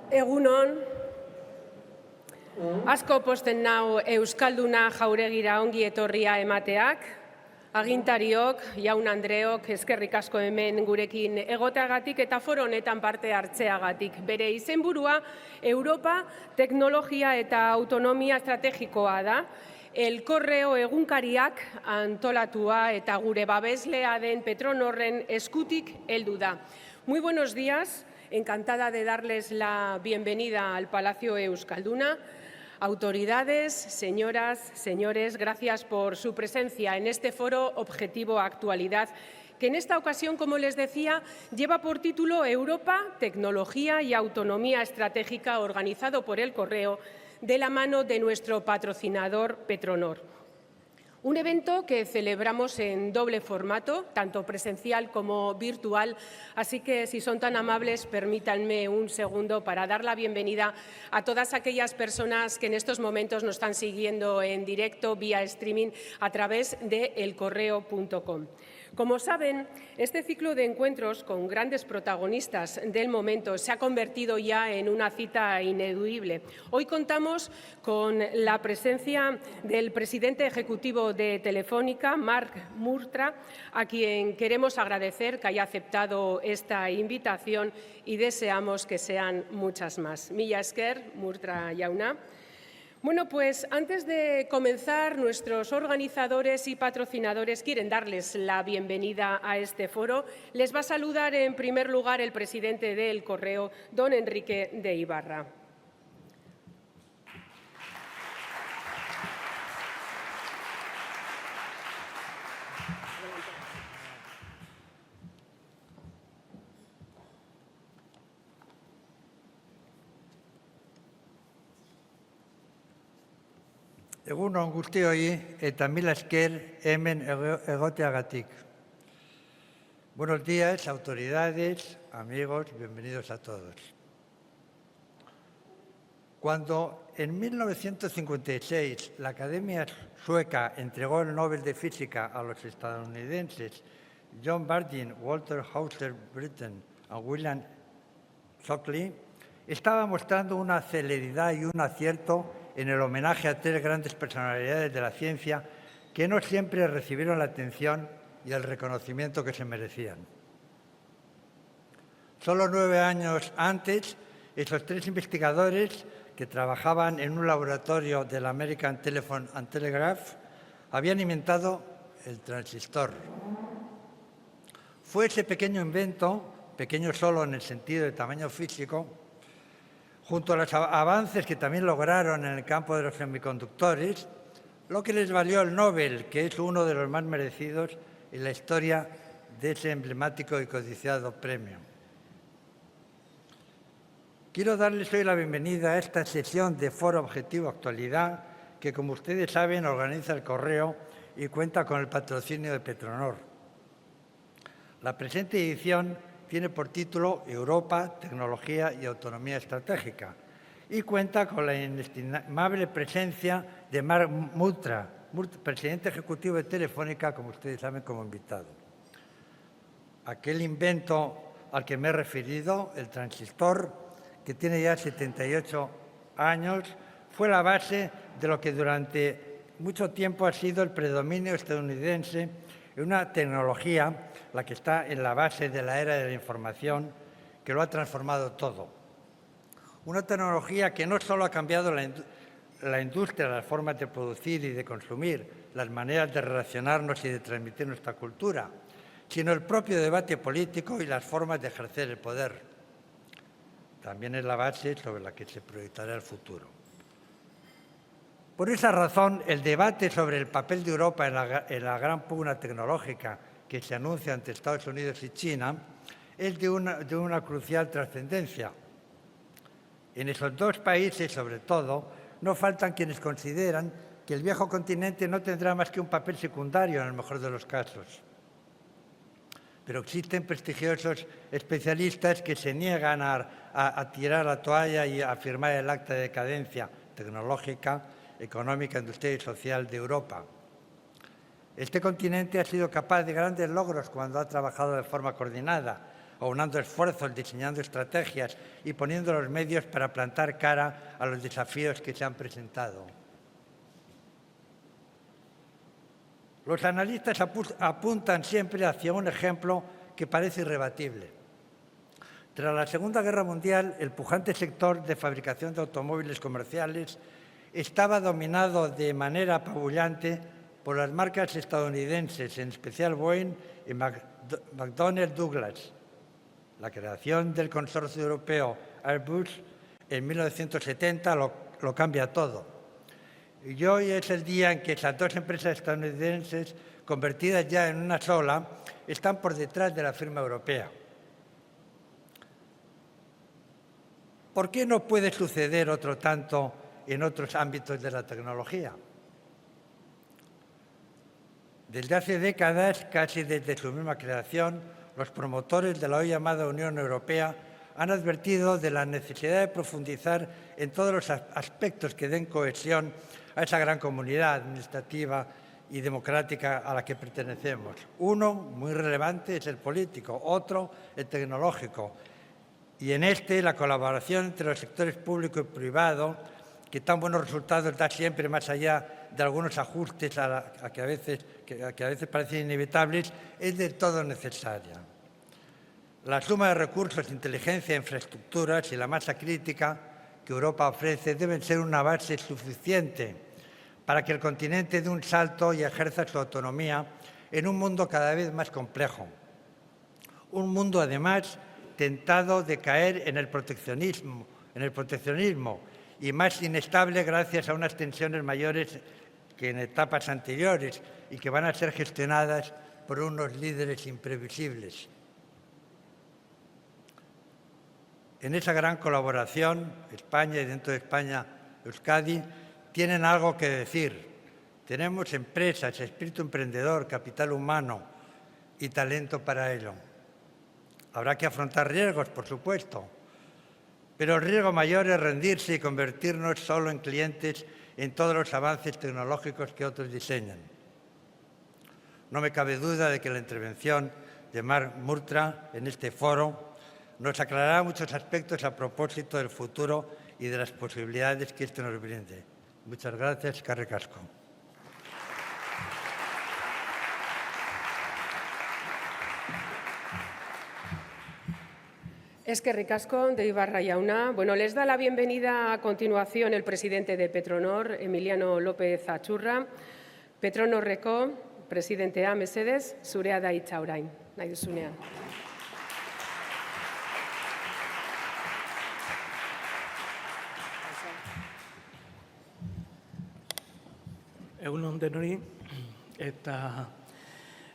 Egunon, asko posten nau Euskalduna jauregira ongi etorria emateak, agintariok, jaun Andreok, eskerrik asko hemen gurekin egoteagatik eta foro honetan parte hartzeagatik. Bere izenburua Europa teknologia eta autonomia estrategikoa da. El Correo egunkariak antolatua eta gure babeslea den Petronorren eskutik heldu da. Muy buenos días. Encantada de darles la bienvenida al Palacio Euskalduna. Autoridades, señoras, señores, gracias por su presencia en este foro Objetivo Actualidad, que en esta ocasión, como les decía, lleva por título Europa, Tecnología y Autonomía Estratégica, organizado por El Correo, de la mano de nuestro patrocinador Petronor. Un evento que celebramos en doble formato, tanto presencial como virtual, así que si son tan amables, permítanme un segundo para dar la bienvenida a todas aquellas personas que en estos momentos nos están siguiendo en directo vía streaming a través de elcorreo.com. Como saben, este ciclo de encuentros con grandes protagonistas del momento se ha convertido ya en una cita ineludible. Hoy contamos con la presencia del presidente ejecutivo de Telefónica, Marc Murtra, a quien queremos agradecer que haya aceptado esta invitación y deseamos que sean muchas más. Mila esker, Murtra jauna. Bueno, pues antes de comenzar, nuestros organizadores y patrocinadores quieren darles la bienvenida a este foro. Les va a saludar en primer lugar el presidente del Correo, don Enrique de Ibarra. Egunon guztioi eta mila esker hemen egoteagatik. Buenos días, autoridades, amigos, bienvenidos a todos. Cuando en 1956 la Academia Sueca entregó el Nobel de Física a los estadounidenses John Bardeen, Walter Hauser Britton y William Shockley, estaba mostrando una celeridad y un acierto en el homenaje a tres grandes personalidades de la ciencia que no siempre recibieron la atención y el reconocimiento que se merecían. Solo 9 años antes, esos tres investigadores que trabajaban en un laboratorio del American Telephone and Telegraph habían inventado el transistor. Fue ese pequeño invento, pequeño solo en el sentido de tamaño físico, junto a los avances que también lograron en el campo de los semiconductores, lo que les valió el Nobel, que es uno de los más merecidos en la historia de ese emblemático y codiciado premio. Quiero darles hoy la bienvenida a esta sesión de Foro Objetivo Actualidad, que, como ustedes saben, organiza El Correo y cuenta con el patrocinio de Petronor. La presente edición tiene por título Europa, Tecnología y Autonomía Estratégica y cuenta con la inestimable presencia de Marc Murtra, presidente ejecutivo de Telefónica, como ustedes saben, como invitado. Aquel invento al que me he referido, el transistor, que tiene ya 78 años, fue la base de lo que durante mucho tiempo ha sido el predominio estadounidense en una tecnología, la que está en la base de la era de la información, que lo ha transformado todo. Una tecnología que no solo ha cambiado la industria, las formas de producir y de consumir, las maneras de relacionarnos y de transmitir nuestra cultura, sino el propio debate político y las formas de ejercer el poder. También es la base sobre la que se proyectará el futuro. Por esa razón, el debate sobre el papel de Europa en la gran pugna tecnológica que se anuncia entre Estados Unidos y China es de una crucial trascendencia. En esos dos países, sobre todo, no faltan quienes consideran que el viejo continente no tendrá más que un papel secundario en el mejor de los casos. Pero existen prestigiosos especialistas que se niegan a tirar la toalla y a firmar el acta de decadencia tecnológica, económica, industrial y social de Europa. Este continente ha sido capaz de grandes logros cuando ha trabajado de forma coordinada, aunando esfuerzos, diseñando estrategias y poniendo los medios para plantar cara a los desafíos que se han presentado. Los analistas apuntan siempre hacia un ejemplo que parece irrebatible. Tras la Segunda Guerra Mundial, el pujante sector de fabricación de automóviles comerciales estaba dominado de manera apabullante por las marcas estadounidenses, en especial Boeing y McDonnell Douglas. La creación del consorcio europeo Airbus en 1970 lo cambia todo. Y hoy es el día en que esas dos empresas estadounidenses, convertidas ya en una sola, están por detrás de la firma europea. ¿Por qué no puede suceder otro tanto en otros ámbitos de la tecnología? Desde hace décadas, casi desde su misma creación, los promotores de la hoy llamada Unión Europea han advertido de la necesidad de profundizar en todos los aspectos que den cohesión a esa gran comunidad administrativa y democrática a la que pertenecemos. Uno, muy relevante, es el político, otro, el tecnológico. Y en este, la colaboración entre los sectores público y privado, que tan buenos resultados da siempre más allá de algunos ajustes que a veces parecen inevitables, es del todo necesaria. La suma de recursos, inteligencia, infraestructuras y la masa crítica que Europa ofrece deben ser una base suficiente para que el continente dé un salto y ejerza su autonomía en un mundo cada vez más complejo. Un mundo, además, tentado de caer en el proteccionismo y más inestable gracias a unas tensiones mayores que en etapas anteriores y que van a ser gestionadas por unos líderes imprevisibles. En esa gran colaboración, España y dentro de España, Euskadi, tienen algo que decir. Tenemos empresas, espíritu emprendedor, capital humano y talento para ello. Habrá que afrontar riesgos, por supuesto, pero el riesgo mayor es rendirse y convertirnos solo en clientes en todos los avances tecnológicos que otros diseñan. No me cabe duda de que la intervención de Marc Murtra en este foro nos aclarará muchos aspectos a propósito del futuro y de las posibilidades que esto nos brinde. Muchas gracias, eskerrik asko. Eskerrik asko, de Ibarra jauna. Bueno, les da la bienvenida a continuación el presidente de Petronor, Emiliano López Atxurra. Petronorreko presidentea, mesedez, zurea da hitza orain, nahi duzunean. Egun on denoi, eta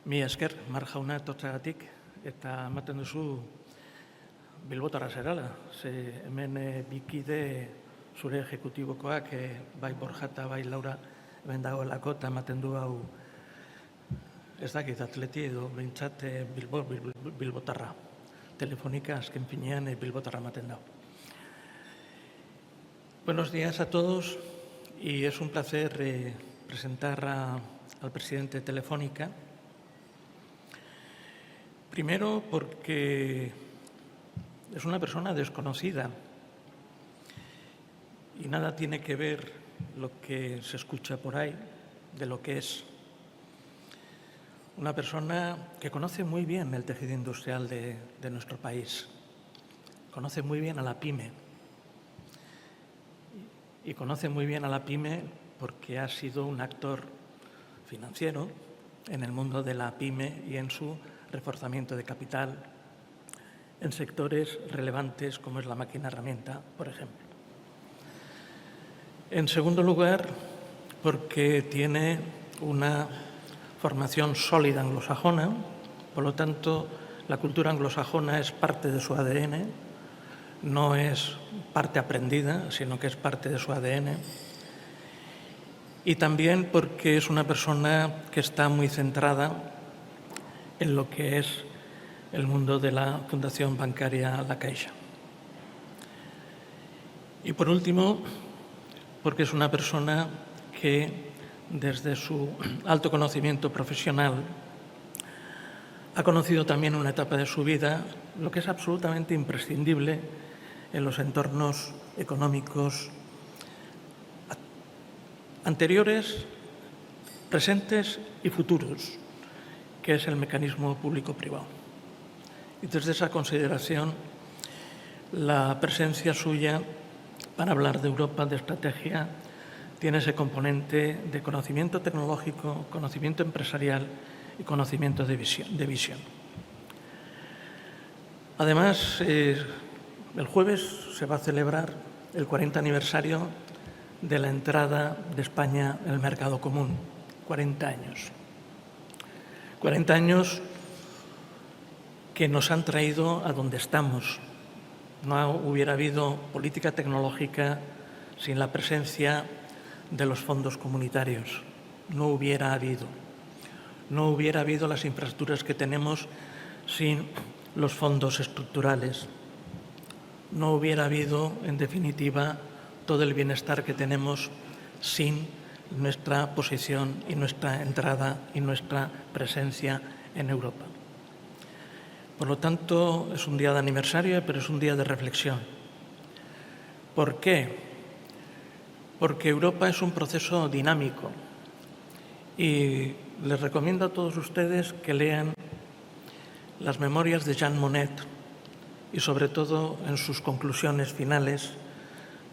mi esker, Marc jauna etortzeagatik, eta ematen duzu Bilbotarra zerala. Ze hemen bikide zure ejekutibokoak, bai Borja eta bai Laura, hemen dagoelako, eta ematen du hau, ez dakit, atleti edo behintzat Bilbotarra. Telefonika azken finean Bilbotarra ematen dago. Buenos días a todos, y es un placer presentar al presidente de Telefónica. Primero porque es una persona desconocida y nada tiene que ver lo que se escucha por ahí de lo que es. Una persona que conoce muy bien el tejido industrial de nuestro país, conoce muy bien a la PYME y conoce muy bien a la PYME porque ha sido un actor financiero en el mundo de la PYME y en su reforzamiento de capital en sectores relevantes como es la máquina herramienta, por ejemplo. En segundo lugar, porque tiene una formación sólida anglosajona, por lo tanto, la cultura anglosajona es parte de su ADN, no es parte aprendida, sino que es parte de su ADN. Y también porque es una persona que está muy centrada en lo que es el mundo de la Fundación Bancaria La Caixa. Y por último, porque es una persona que desde su alto conocimiento profesional Ha conocido también una etapa de su vida, lo que es absolutamente imprescindible en los entornos económicos anteriores, presentes y futuros, que es el mecanismo público-privado. Y desde esa consideración, la presencia suya para hablar de Europa, de estrategia, tiene ese componente de conocimiento tecnológico, conocimiento empresarial y conocimiento de visión. Además, el jueves se va a celebrar el 40 aniversario de la entrada de España en el mercado común. 40 años. 40 años que nos han traído a donde estamos. No hubiera habido política tecnológica sin la presencia de los fondos comunitarios. No hubiera habido. No hubiera habido las infraestructuras que tenemos sin los fondos estructurales. No hubiera habido, en definitiva, todo el bienestar que tenemos sin nuestra posición y nuestra entrada y nuestra presencia en Europa. Por lo tanto, es un día de aniversario, pero es un día de reflexión. ¿Por qué? Porque Europa es un proceso dinámico y les recomiendo a todos ustedes que lean las memorias de Jean Monnet y sobre todo en sus conclusiones finales,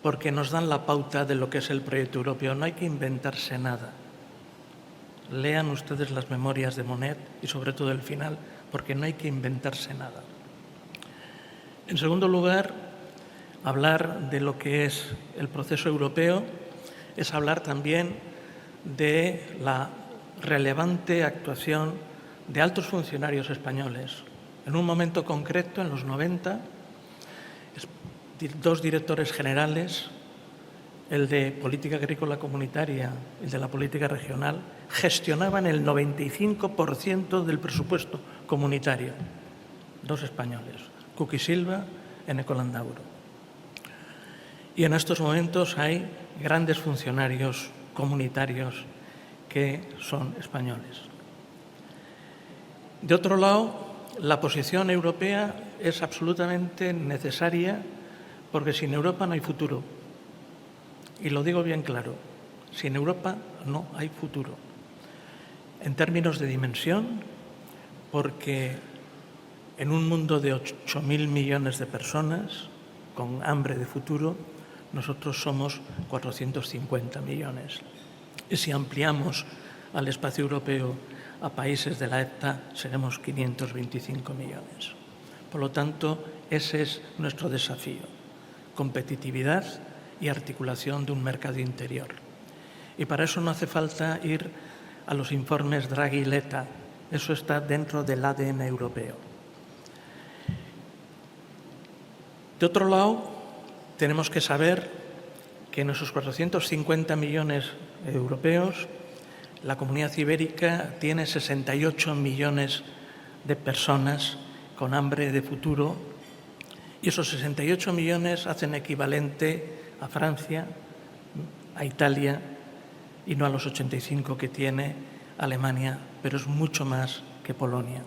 porque nos dan la pauta de lo que es el proyecto europeo. No hay que inventarse nada. Lean ustedes las memorias de Monnet y sobre todo el final, porque no hay que inventarse nada. En segundo lugar, hablar de lo que es el proceso europeo es hablar también de la relevante actuación de altos funcionarios españoles. En un momento concreto, en los 90, dos directores generales, el de Política Agrícola Comunitaria y el de la Política Regional, gestionaban el 95% del presupuesto comunitario. Dos españoles, Cook y Silva, Eneko Landaburu. Y en estos momentos hay grandes funcionarios comunitarios que son españoles. De otro lado, la posición europea es absolutamente necesaria porque sin Europa no hay futuro. Y lo digo bien claro, sin Europa no hay futuro. En términos de dimensión, porque en un mundo de 8.000 millones de personas con hambre de futuro, nosotros somos 450 millones. Y si ampliamos al espacio europeo a países de la EFTA, seremos 525 millones. Por lo tanto, ese es nuestro desafío: competitividad y articulación de un mercado interior. Y para eso no hace falta ir a los informes Draghi y Letta. Eso está dentro del ADN europeo. De otro lado, tenemos que saber que en esos 450 millones europeos, la comunidad ibérica tiene 68 millones de personas con hambre de futuro, y esos 68 millones hacen equivalente a Francia, a Italia y no a los 85 que tiene Alemania, pero es mucho más que Polonia.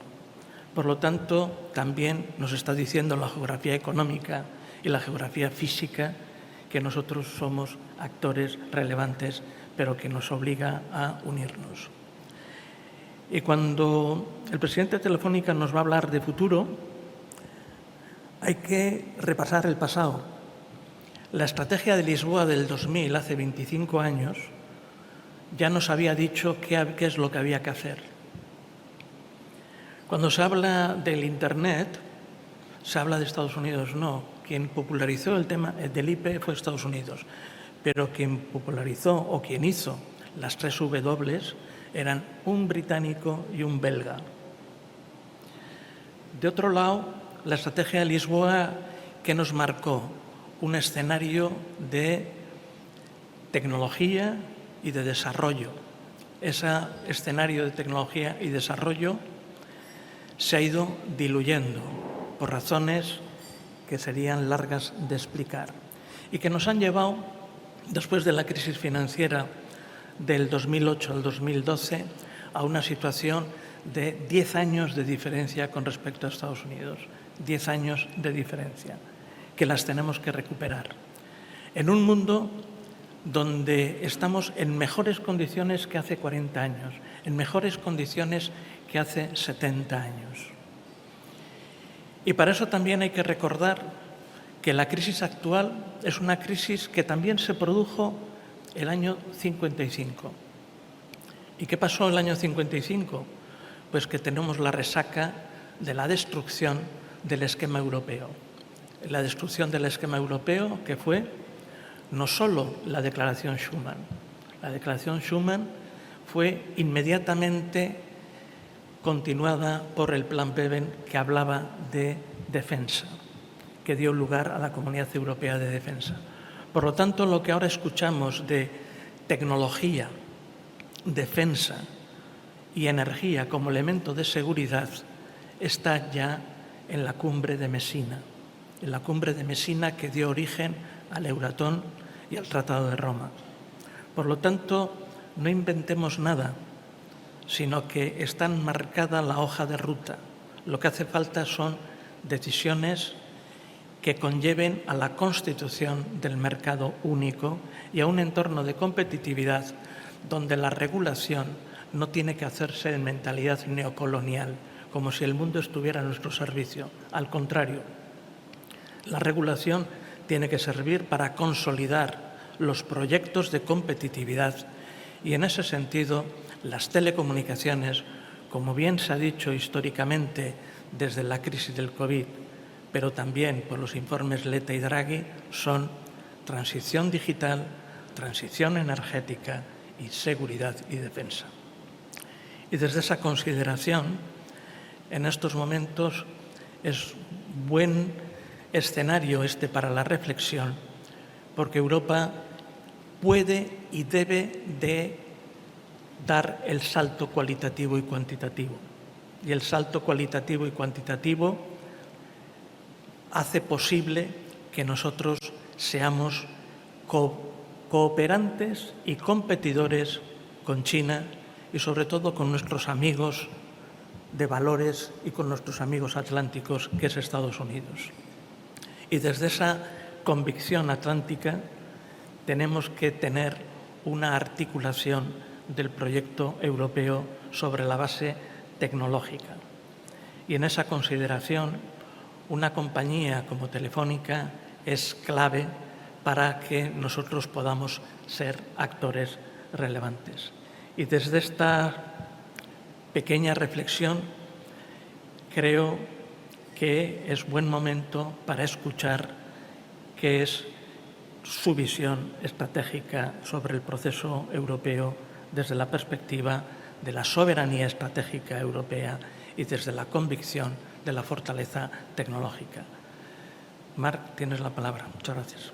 Por lo tanto, también nos está diciendo la geografía económica y la geografía física que nosotros somos actores relevantes, pero que nos obliga a unirnos. Y cuando el presidente de Telefónica nos va a hablar de futuro, hay que repasar el pasado. La estrategia de Lisboa del 2000, hace 25 años, ya nos había dicho qué es lo que había que hacer. Cuando se habla del Internet, se habla de Estados Unidos. No, quien popularizó el tema del IP fue Estados Unidos, pero quien popularizó o quien hizo las 3 W eran un británico y un belga. De otro lado, la estrategia de Lisboa, que nos marcó un escenario de tecnología y de desarrollo. Ese escenario de tecnología y desarrollo se ha ido diluyendo por razones que serían largas de explicar y que nos han llevado, después de la crisis financiera del 2008 al 2012, a una situación de 10 años de diferencia con respecto a Estados Unidos. 10 años de diferencia, que las tenemos que recuperar. En un mundo donde estamos en mejores condiciones que hace 40 años, en mejores condiciones que hace 70 años. Y para eso también hay que recordar que la crisis actual es una crisis que también se produjo el año 55. ¿Y qué pasó el año 55? Pues que tenemos la resaca de la destrucción del esquema europeo. La destrucción del esquema europeo que fue no solo la Declaración Schuman. La Declaración Schuman fue inmediatamente continuada por el Plan Beben, que hablaba de defensa, que dio lugar a la Comunidad Europea de Defensa. Por lo tanto, lo que ahora escuchamos de tecnología, defensa y energía como elemento de seguridad está ya en la cumbre de Mesina, que dio origen al Euratón y al Tratado de Roma. Por lo tanto, no inventemos nada, sino que está marcada la hoja de ruta. Lo que hace falta son decisiones que conlleven a la constitución del mercado único y a un entorno de competitividad donde la regulación no tiene que hacerse en mentalidad neocolonial, como si el mundo estuviera a nuestro servicio. Al contrario, la regulación tiene que servir para consolidar los proyectos de competitividad y, en ese sentido, las telecomunicaciones, como bien se ha dicho históricamente desde la crisis del COVID, pero también por los informes Letta y Draghi, son transición digital, transición energética y seguridad y defensa. Y desde esa consideración, en estos momentos es buen escenario para la reflexión, porque Europa puede y debe de dar el salto cualitativo y cuantitativo. Y el salto cualitativo y cuantitativo hace posible que nosotros seamos cooperantes y competidores con China y sobre todo con nuestros amigos de valores y con nuestros amigos atlánticos, que es Estados Unidos. Y desde esa convicción atlántica tenemos que tener una articulación del proyecto europeo sobre la base tecnológica. Y en esa consideración, una compañía como Telefónica es clave para que nosotros podamos ser actores relevantes. Y desde esta pequeña reflexión, creo que es buen momento para escuchar qué es su visión estratégica sobre el proceso europeo desde la perspectiva de la soberanía estratégica europea y desde la convicción de la fortaleza tecnológica. Marc, tienes la palabra. Muchas gracias.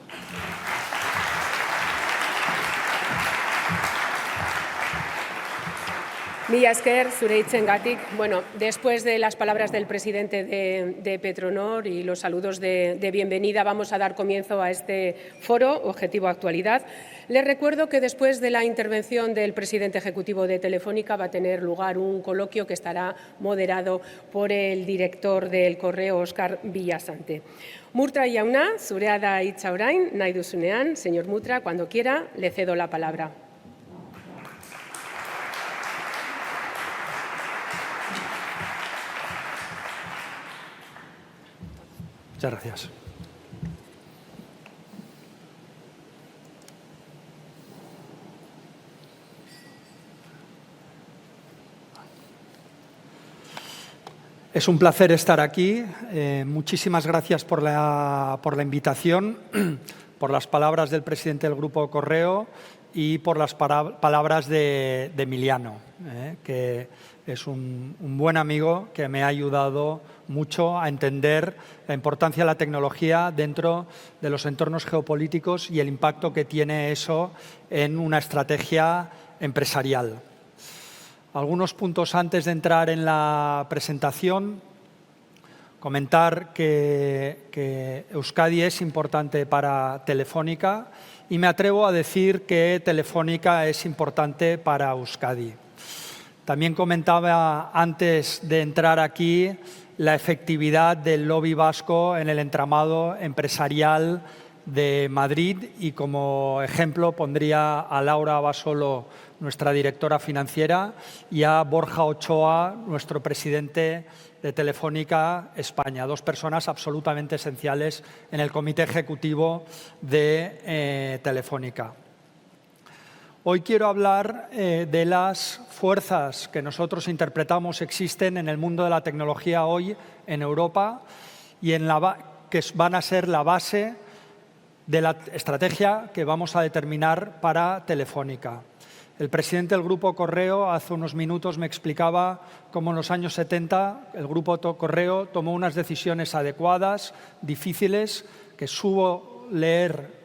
Mila esker, zure hitzengatik. Bueno, después de las palabras del presidente de Petronor y los saludos de bienvenida, vamos a dar comienzo a este foro, Objetivo Actualidad. Les recuerdo que después de la intervención del presidente ejecutivo de Telefónica va a tener lugar un coloquio que estará moderado por el director del Correo, Óscar Villasante. Murtra jauna, zurea da hitza orain, nahi duzunean. Señor Murtra, cuando quiera, le cedo la palabra. Muchas gracias. Es un placer estar aquí. Muchísimas gracias por la invitación, por las palabras del presidente del Grupo Correo y por las palabras de Emiliano, que es un buen amigo que me ha ayudado mucho a entender la importancia de la tecnología dentro de los entornos geopolíticos y el impacto que tiene eso en una estrategia empresarial. Algunos puntos antes de entrar en la presentación. Comentar que Euskadi es importante para Telefónica y me atrevo a decir que Telefónica es importante para Euskadi. También comentaba antes de entrar aquí la efectividad del lobby vasco en el entramado empresarial de Madrid y como ejemplo pondría a Laura Basolo, nuestra directora financiera, y a Borja Ochoa, nuestro presidente de Telefónica España, dos personas absolutamente esenciales en el comité ejecutivo de Telefónica. Hoy quiero hablar de las fuerzas que nosotros interpretamos existen en el mundo de la tecnología hoy en Europa y que van a ser la base de la estrategia que vamos a determinar para Telefónica. El presidente del Grupo Correo hace unos minutos me explicaba cómo en los años 70 el Grupo Correo tomó unas decisiones adecuadas, difíciles, que supo leer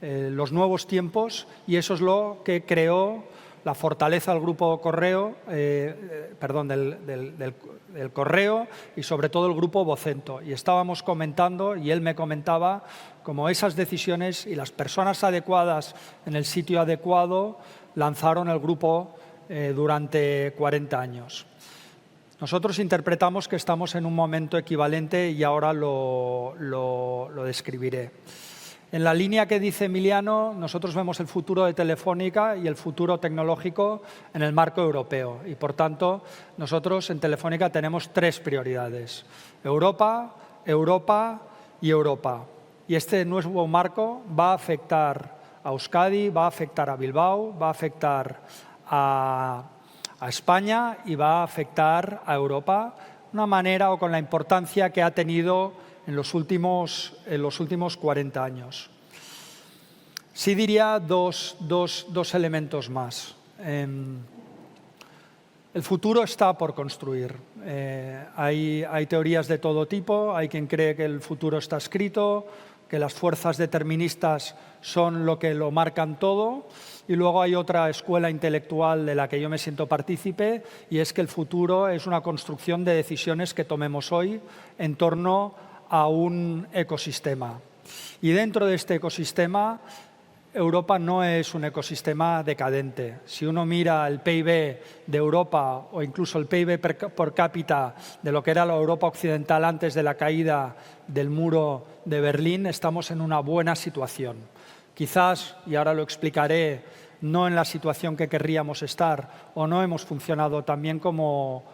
los nuevos tiempos y eso es lo que creó la fortaleza del Grupo Correo, del Correo y sobre todo el Grupo Vocento. Y estábamos comentando y él me comentaba cómo esas decisiones y las personas adecuadas en el sitio adecuado lanzaron el grupo durante 40 años. Nosotros interpretamos que estamos en un momento equivalente y ahora lo describiré. En la línea que dice Emiliano, nosotros vemos el futuro de Telefónica y el futuro tecnológico en el marco europeo. Y, por tanto, nosotros en Telefónica tenemos tres prioridades. Europa, Europa y Europa. Y este nuevo marco va a afectar a Euskadi, va a afectar a Bilbao, va a afectar a España y va a afectar a Europa de una manera o con la importancia que ha tenido en los últimos 40 años. Sí diría dos elementos más. El futuro está por construir. Hay teorías de todo tipo, hay quien cree que el futuro está escrito, que las fuerzas deterministas son lo que lo marcan todo, y luego hay otra escuela intelectual de la que yo me siento partícipe, y es que el futuro es una construcción de decisiones que tomemos hoy en torno a un ecosistema. Y dentro de este ecosistema, Europa no es un ecosistema decadente. Si uno mira el PIB de Europa o incluso el PIB por cápita de lo que era la Europa occidental antes de la caída del muro de Berlín, estamos en una buena situación. Quizás, y ahora lo explicaré, no en la situación que querríamos estar o no hemos funcionado tan bien como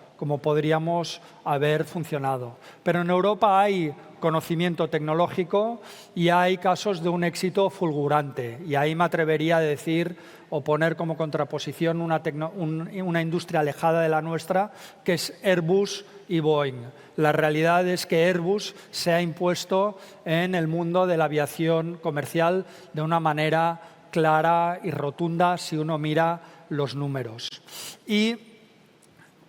podríamos haber funcionado. Pero en Europa hay conocimiento tecnológico y hay casos de un éxito fulgurante. Y ahí me atrevería a decir o poner como contraposición una industria alejada de la nuestra, que es Airbus y Boeing. La realidad es que Airbus se ha impuesto en el mundo de la aviación comercial de una manera clara y rotunda si uno mira los números. Y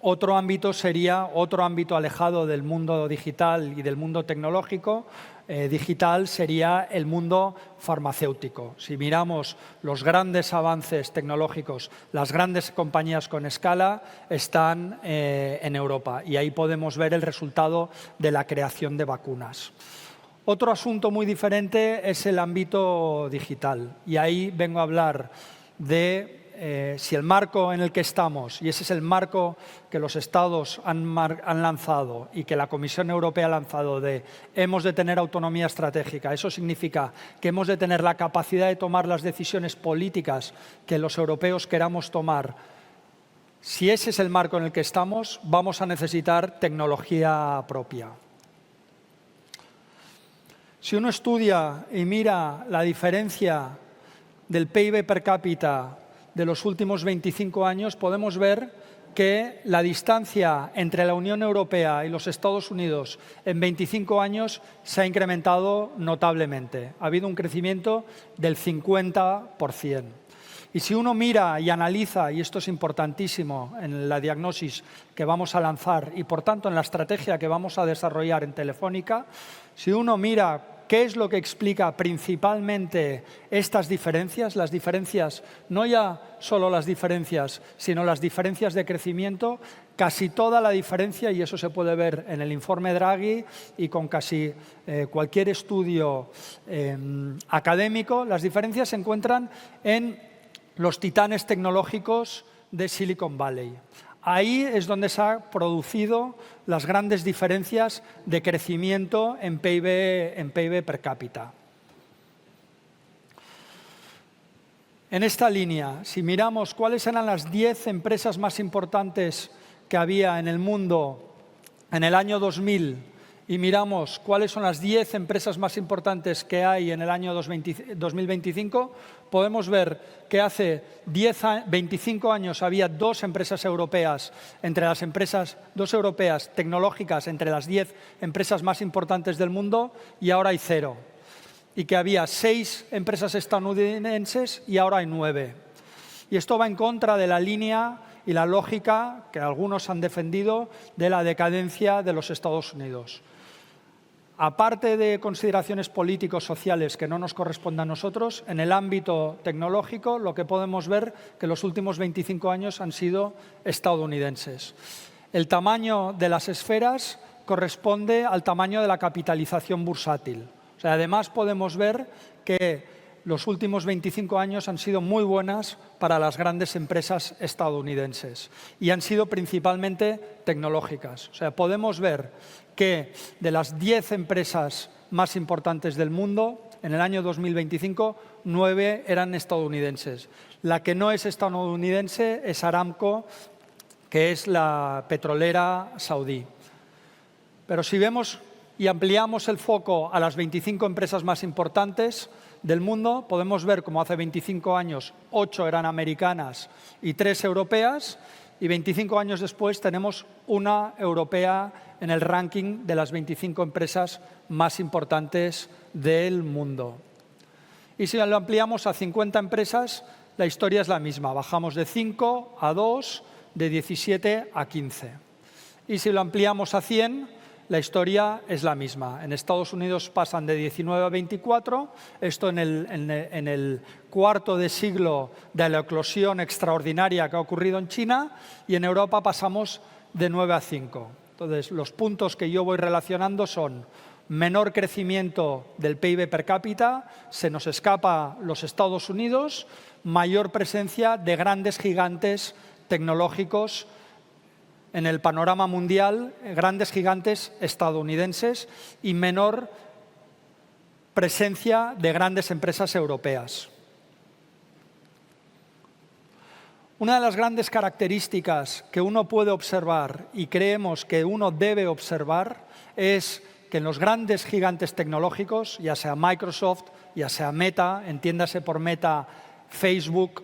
otro ámbito sería otro ámbito alejado del mundo digital y del mundo tecnológico digital sería el mundo farmacéutico. Si miramos los grandes avances tecnológicos, las grandes compañías con escala están en Europa y ahí podemos ver el resultado de la creación de vacunas. Otro asunto muy diferente es el ámbito digital y ahí vengo a hablar de si el marco en el que estamos, y ese es el marco que los Estados han lanzado y que la Comisión Europea ha lanzado de hemos de tener autonomía estratégica, eso significa que hemos de tener la capacidad de tomar las decisiones políticas que los europeos queramos tomar. Si ese es el marco en el que estamos, vamos a necesitar tecnología propia. Si uno estudia y mira la diferencia del PIB per cápita de los últimos 25 años, podemos ver que la distancia entre la Unión Europea y los Estados Unidos en 25 años se ha incrementado notablemente. Ha habido un crecimiento del 50%. Y si uno mira y analiza, y esto es importantísimo en la diagnosis que vamos a lanzar y por tanto en la estrategia que vamos a desarrollar en Telefónica, si uno mira ¿qué es lo que explica principalmente estas diferencias? Las diferencias, no ya solo las diferencias, sino las diferencias de crecimiento, casi toda la diferencia, y eso se puede ver en el informe Draghi y con casi cualquier estudio académico, las diferencias se encuentran en los titanes tecnológicos de Silicon Valley. Ahí es donde se han producido las grandes diferencias de crecimiento en PIB per cápita. En esta línea, si miramos cuáles eran las 10 empresas más importantes que había en el mundo en el año 2000 y miramos cuáles son las 10 empresas más importantes que hay en el año 2025, podemos ver que hace 25 años había 2 empresas europeas, dos europeas tecnológicas entre las 10 empresas más importantes del mundo, y ahora hay 0. Y que había 6 empresas estadounidenses y ahora hay 9. Y esto va en contra de la línea y la lógica que algunos han defendido de la decadencia de los Estados Unidos. Aparte de consideraciones políticos sociales que no nos corresponden a nosotros, en el ámbito tecnológico lo que podemos ver que los últimos 25 años han sido estadounidenses. El tamaño de las esferas corresponde al tamaño de la capitalización bursátil. O sea, además podemos ver que los últimos 25 años han sido muy buenas para las grandes empresas estadounidenses y han sido principalmente tecnológicas. O sea, podemos ver que de las 10 empresas más importantes del mundo, en el año 2025, 9 eran estadounidenses. La que no es estadounidense es Aramco, que es la petrolera saudí. Pero si vemos y ampliamos el foco a las 25 empresas más importantes del mundo, podemos ver como hace 25 años 8 eran americanas y 3 europeas, y 25 años después tenemos una europea en el ranking de las 25 empresas más importantes del mundo. Y si lo ampliamos a 50 empresas, la historia es la misma. Bajamos de 5 a 2, de 17 a 15. Y si lo ampliamos a 100, la historia es la misma. En Estados Unidos pasan de 19 a 24, esto en el cuarto de siglo de la eclosión extraordinaria que ha ocurrido en China, y en Europa pasamos de 9 a 5. Entonces, los puntos que yo voy relacionando son menor crecimiento del PIB per cápita, se nos escapa los Estados Unidos, mayor presencia de grandes gigantes tecnológicos en el panorama mundial, grandes gigantes estadounidenses, y menor presencia de grandes empresas europeas. Una de las grandes características que uno puede observar y creemos que uno debe observar es que en los grandes gigantes tecnológicos, ya sea Microsoft, ya sea Meta, entiéndase por Meta Facebook,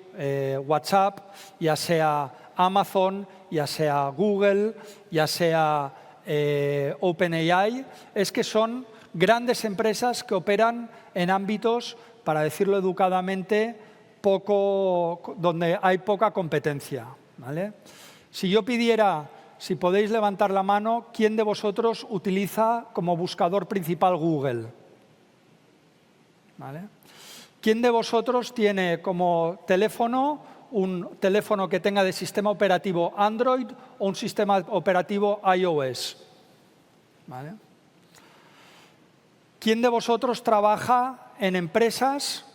WhatsApp, ya sea Amazon, ya sea Google, ya sea OpenAI, es que son grandes empresas que operan en ámbitos, para decirlo educadamente, donde hay poca competencia, ¿vale? Si yo pidiera, si podéis levantar la mano, ¿quién de vosotros utiliza como buscador principal Google? ¿Vale? ¿Quién de vosotros tiene como teléfono un teléfono que tenga de sistema operativo Android o un sistema operativo iOS? ¿Vale? ¿Quién de vosotros trabaja en empresas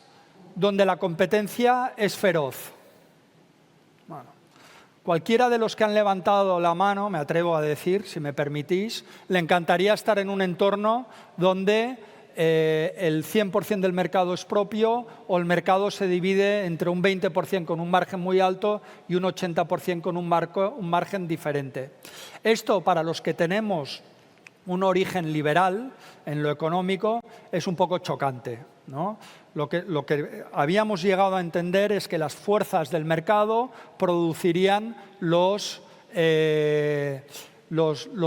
donde la competencia es feroz? Bueno, cualquiera de los que han levantado la mano, me atrevo a decir, si me permitís, le encantaría estar en un entorno donde el 100% del mercado es propio, o el mercado se divide entre un 20% con un margen muy alto y un 80% con un margen diferente. Esto, para los que tenemos un origen liberal en lo económico, es un poco chocante, ¿no? Lo que habíamos llegado a entender es que las fuerzas del mercado producirían los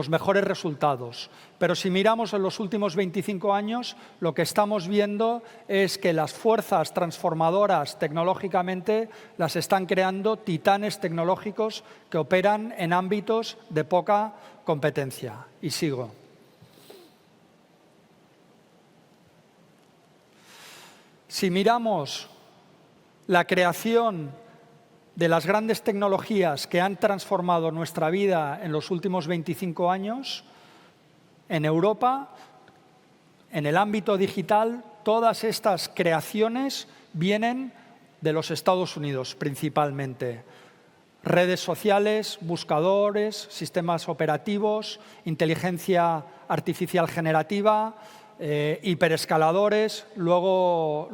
mejores resultados. Pero si miramos en los últimos 25 años, lo que estamos viendo es que las fuerzas transformadoras tecnológicamente las están creando titanes tecnológicos que operan en ámbitos de poca competencia. Y sigo. Si miramos la creación de las grandes tecnologías que han transformado nuestra vida en los últimos 25 años, en Europa, en el ámbito digital, todas estas creaciones vienen de los Estados Unidos principalmente. redes sociales, buscadores, sistemas operativos, inteligencia artificial generativa, hiperescaladores, luego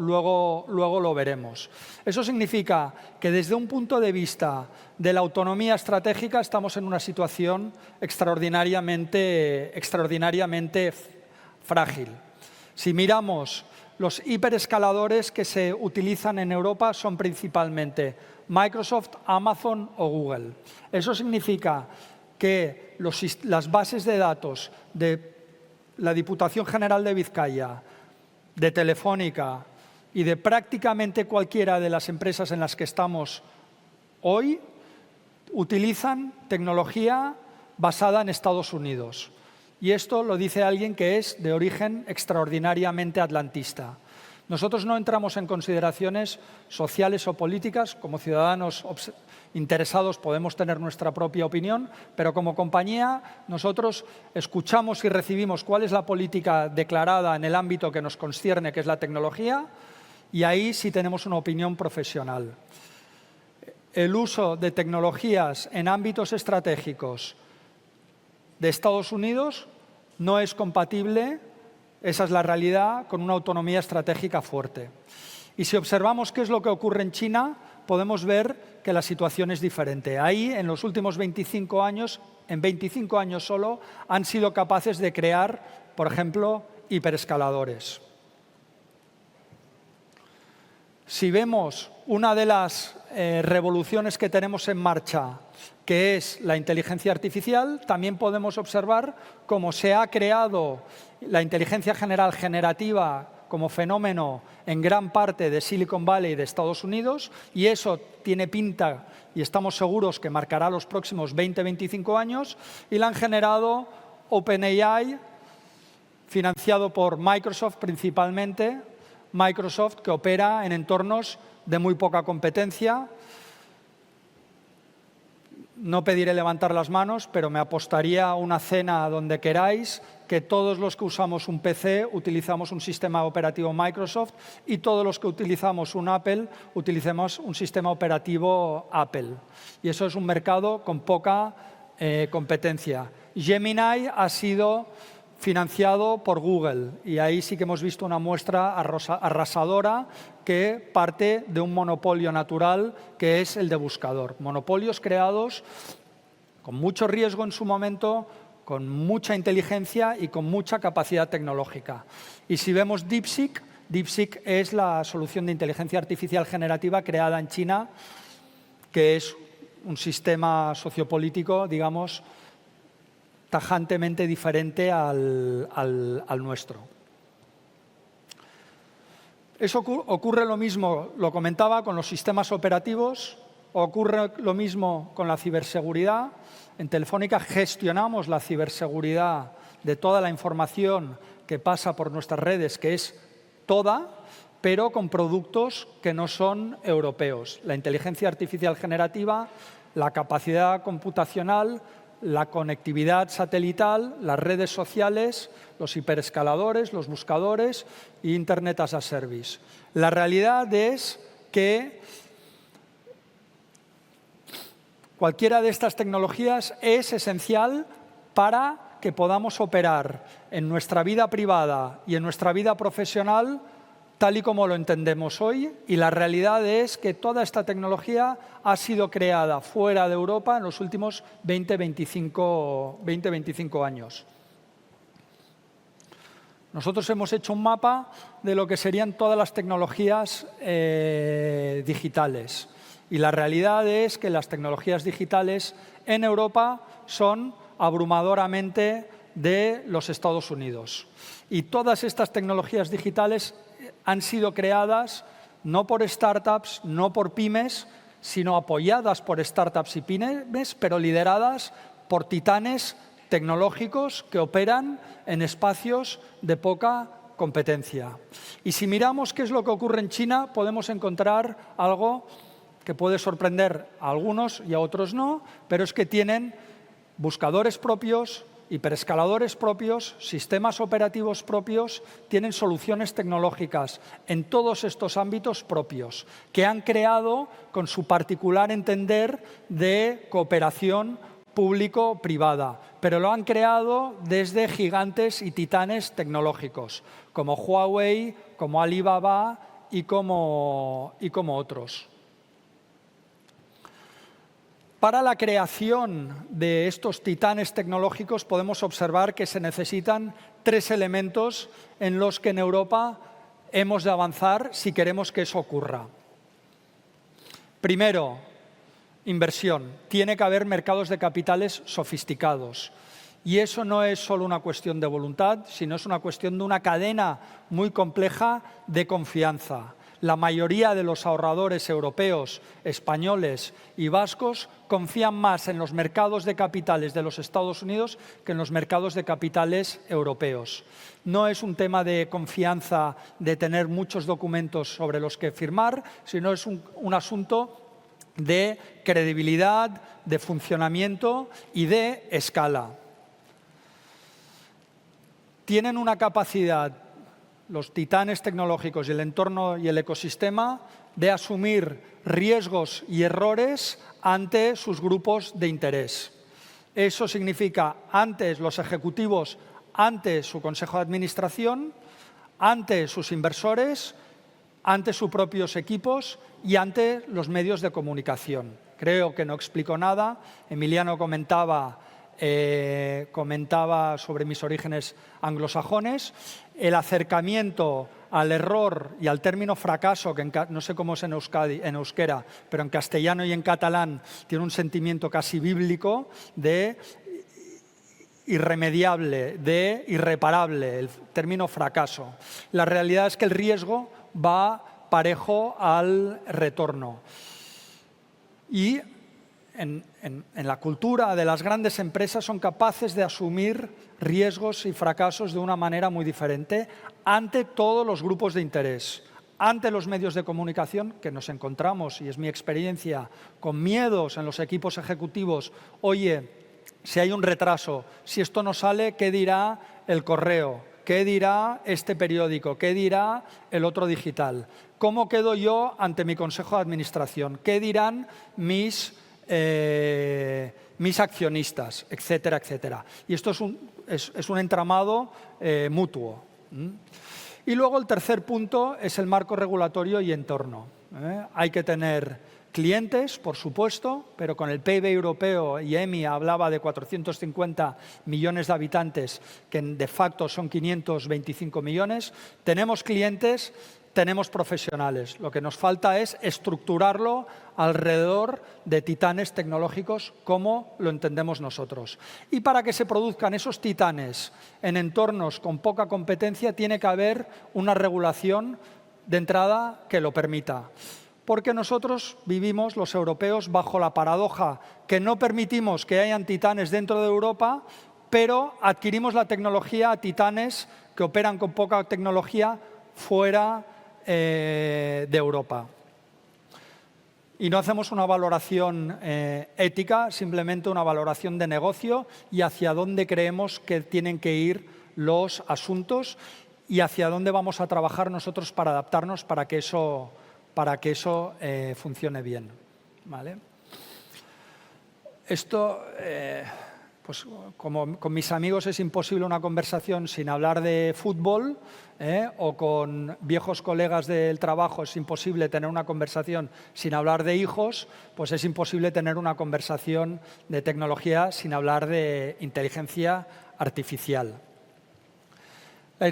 lo veremos. Eso significa que desde un punto de vista de la autonomía estratégica estamos en una situación extraordinariamente frágil. Si miramos los hiperescaladores que se utilizan en Europa son principalmente Microsoft, Amazon o Google. Eso significa que las bases de datos de la Diputación General de Vizcaya, de Telefónica y de prácticamente cualquiera de las empresas en las que estamos hoy utilizan tecnología basada en Estados Unidos. Y esto lo dice alguien que es de origen extraordinariamente atlantista. Nosotros no entramos en consideraciones sociales o políticas. Como ciudadanos interesados podemos tener nuestra propia opinión, pero como compañía nosotros escuchamos y recibimos cuál es la política declarada en el ámbito que nos concierne, que es la tecnología, y ahí sí tenemos una opinión profesional. El uso de tecnologías en ámbitos estratégicos de Estados Unidos no es compatible, esa es la realidad, con una autonomía estratégica fuerte. Y si observamos qué es lo que ocurre en China, podemos ver que la situación es diferente. Ahí, en los últimos 25 años, en 25 años solo, han sido capaces de crear, por ejemplo, hiperescaladores. Si vemos una de las revoluciones que tenemos en marcha, que es la inteligencia artificial, también podemos observar cómo se ha creado la inteligencia general generativa como fenómeno en gran parte de Silicon Valley de Estados Unidos, y eso tiene pinta, y estamos seguros que marcará los próximos 20-25 años, y la han generado OpenAI, financiado por Microsoft principalmente, Microsoft que opera en entornos de muy poca competencia. No pediré levantar las manos, pero me apostaría a una cena donde queráis que todos los que usamos un PC utilizamos un sistema operativo Microsoft y todos los que utilizamos un Apple utilicemos un sistema operativo Apple. Y eso es un mercado con poca competencia. Gemini ha sido financiado por Google y ahí sí que hemos visto una muestra arrasadora que parte de un monopolio natural que es el de buscador. Monopolios creados con mucho riesgo en su momento, con mucha inteligencia y con mucha capacidad tecnológica. Y si vemos DeepSeek, DeepSeek es la solución de inteligencia artificial generativa creada en China, que es un sistema sociopolítico, digamos, tajantemente diferente al nuestro. Eso ocurre lo mismo, lo comentaba, con los sistemas operativos, ocurre lo mismo con la ciberseguridad. En Telefónica gestionamos la ciberseguridad de toda la información que pasa por nuestras redes, que es toda, pero con productos que no son europeos. La inteligencia artificial generativa, la capacidad computacional, la conectividad satelital, las redes sociales, los hiperescaladores, los buscadores e Internet as a Service. La realidad es que cualquiera de estas tecnologías es esencial para que podamos operar en nuestra vida privada y en nuestra vida profesional tal y como lo entendemos hoy, y la realidad es que toda esta tecnología ha sido creada fuera de Europa en los últimos 20-25 años. Nosotros hemos hecho un mapa de lo que serían todas las tecnologías digitales, y la realidad es que las tecnologías digitales en Europa son abrumadoramente de los Estados Unidos. Y todas estas tecnologías digitales han sido creadas no por startups, no por pymes, sino apoyadas por startups y pymes, pero lideradas por titanes tecnológicos que operan en espacios de poca competencia. Y si miramos qué es lo que ocurre en China, podemos encontrar algo que puede sorprender a algunos y a otros no, pero es que tienen buscadores propios, hiperescaladores propios, sistemas operativos propios, tienen soluciones tecnológicas en todos estos ámbitos propios, que han creado con su particular entender de cooperación público-privada, pero lo han creado desde gigantes y titanes tecnológicos, como Huawei, como Alibaba y como otros. Para la creación de estos titanes tecnológicos podemos observar que se necesitan 3 elementos en los que en Europa hemos de avanzar si queremos que eso ocurra. Primero, inversión. Tiene que haber mercados de capitales sofisticados. Y eso no es solo una cuestión de voluntad, sino es una cuestión de una cadena muy compleja de confianza. La mayoría de los ahorradores europeos, españoles y vascos confían más en los mercados de capitales de los Estados Unidos que en los mercados de capitales europeos. No es un tema de confianza, de tener muchos documentos sobre los que firmar, sino es un asunto de credibilidad, de funcionamiento y de escala. Tienen una capacidad, los titanes tecnológicos y el entorno y el ecosistema, de asumir riesgos y errores ante sus grupos de interés. Eso significa ante los ejecutivos, ante su consejo de administración, ante sus inversores, ante sus propios equipos y ante los medios de comunicación. Creo que no explico nada. Emiliano comentaba sobre mis orígenes anglosajones. El acercamiento al error y al término fracaso, que no sé cómo es en euskera, pero en castellano y en catalán tiene un sentimiento casi bíblico de irremediable, de irreparable, el término fracaso. La realidad es que el riesgo va parejo al retorno. Y en la cultura de las grandes empresas son capaces de asumir riesgos y fracasos de una manera muy diferente ante todos los grupos de interés, ante los medios de comunicación que nos encontramos, y es mi experiencia, con miedos en los equipos ejecutivos. Oye, si hay un retraso, si esto no sale, ¿qué dirá el correo? ¿Qué dirá este periódico? ¿Qué dirá el otro digital? ¿Cómo quedo yo ante mi consejo de administración? ¿Qué dirán mis accionistas? Etcétera, etcétera. Y esto es un entramado mutuo. Y luego el tercer punto es el marco regulatorio y entorno. Hay que tener clientes, por supuesto, pero con el PIB europeo, y EMI hablaba de 450 millones de habitantes, que de facto son 525 millones. Tenemos clientes, tenemos profesionales. Lo que nos falta es estructurarlo alrededor de titanes tecnológicos como lo entendemos nosotros. Y para que se produzcan esos titanes en entornos con poca competencia, tiene que haber una regulación de entrada que lo permita. Porque nosotros vivimos, los europeos, bajo la paradoja que no permitimos que hayan titanes dentro de Europa, pero adquirimos la tecnología a titanes que operan con poca tecnología fuera de Europa. Y no hacemos una valoración ética, simplemente una valoración de negocio y hacia dónde creemos que tienen que ir los asuntos y hacia dónde vamos a trabajar nosotros para adaptarnos para que eso funcione bien. ¿Vale? Esto, pues como con mis amigos es imposible una conversación sin hablar de fútbol, o con viejos colegas del trabajo es imposible tener una conversación sin hablar de hijos, pues es imposible tener una conversación de tecnología sin hablar de inteligencia artificial. La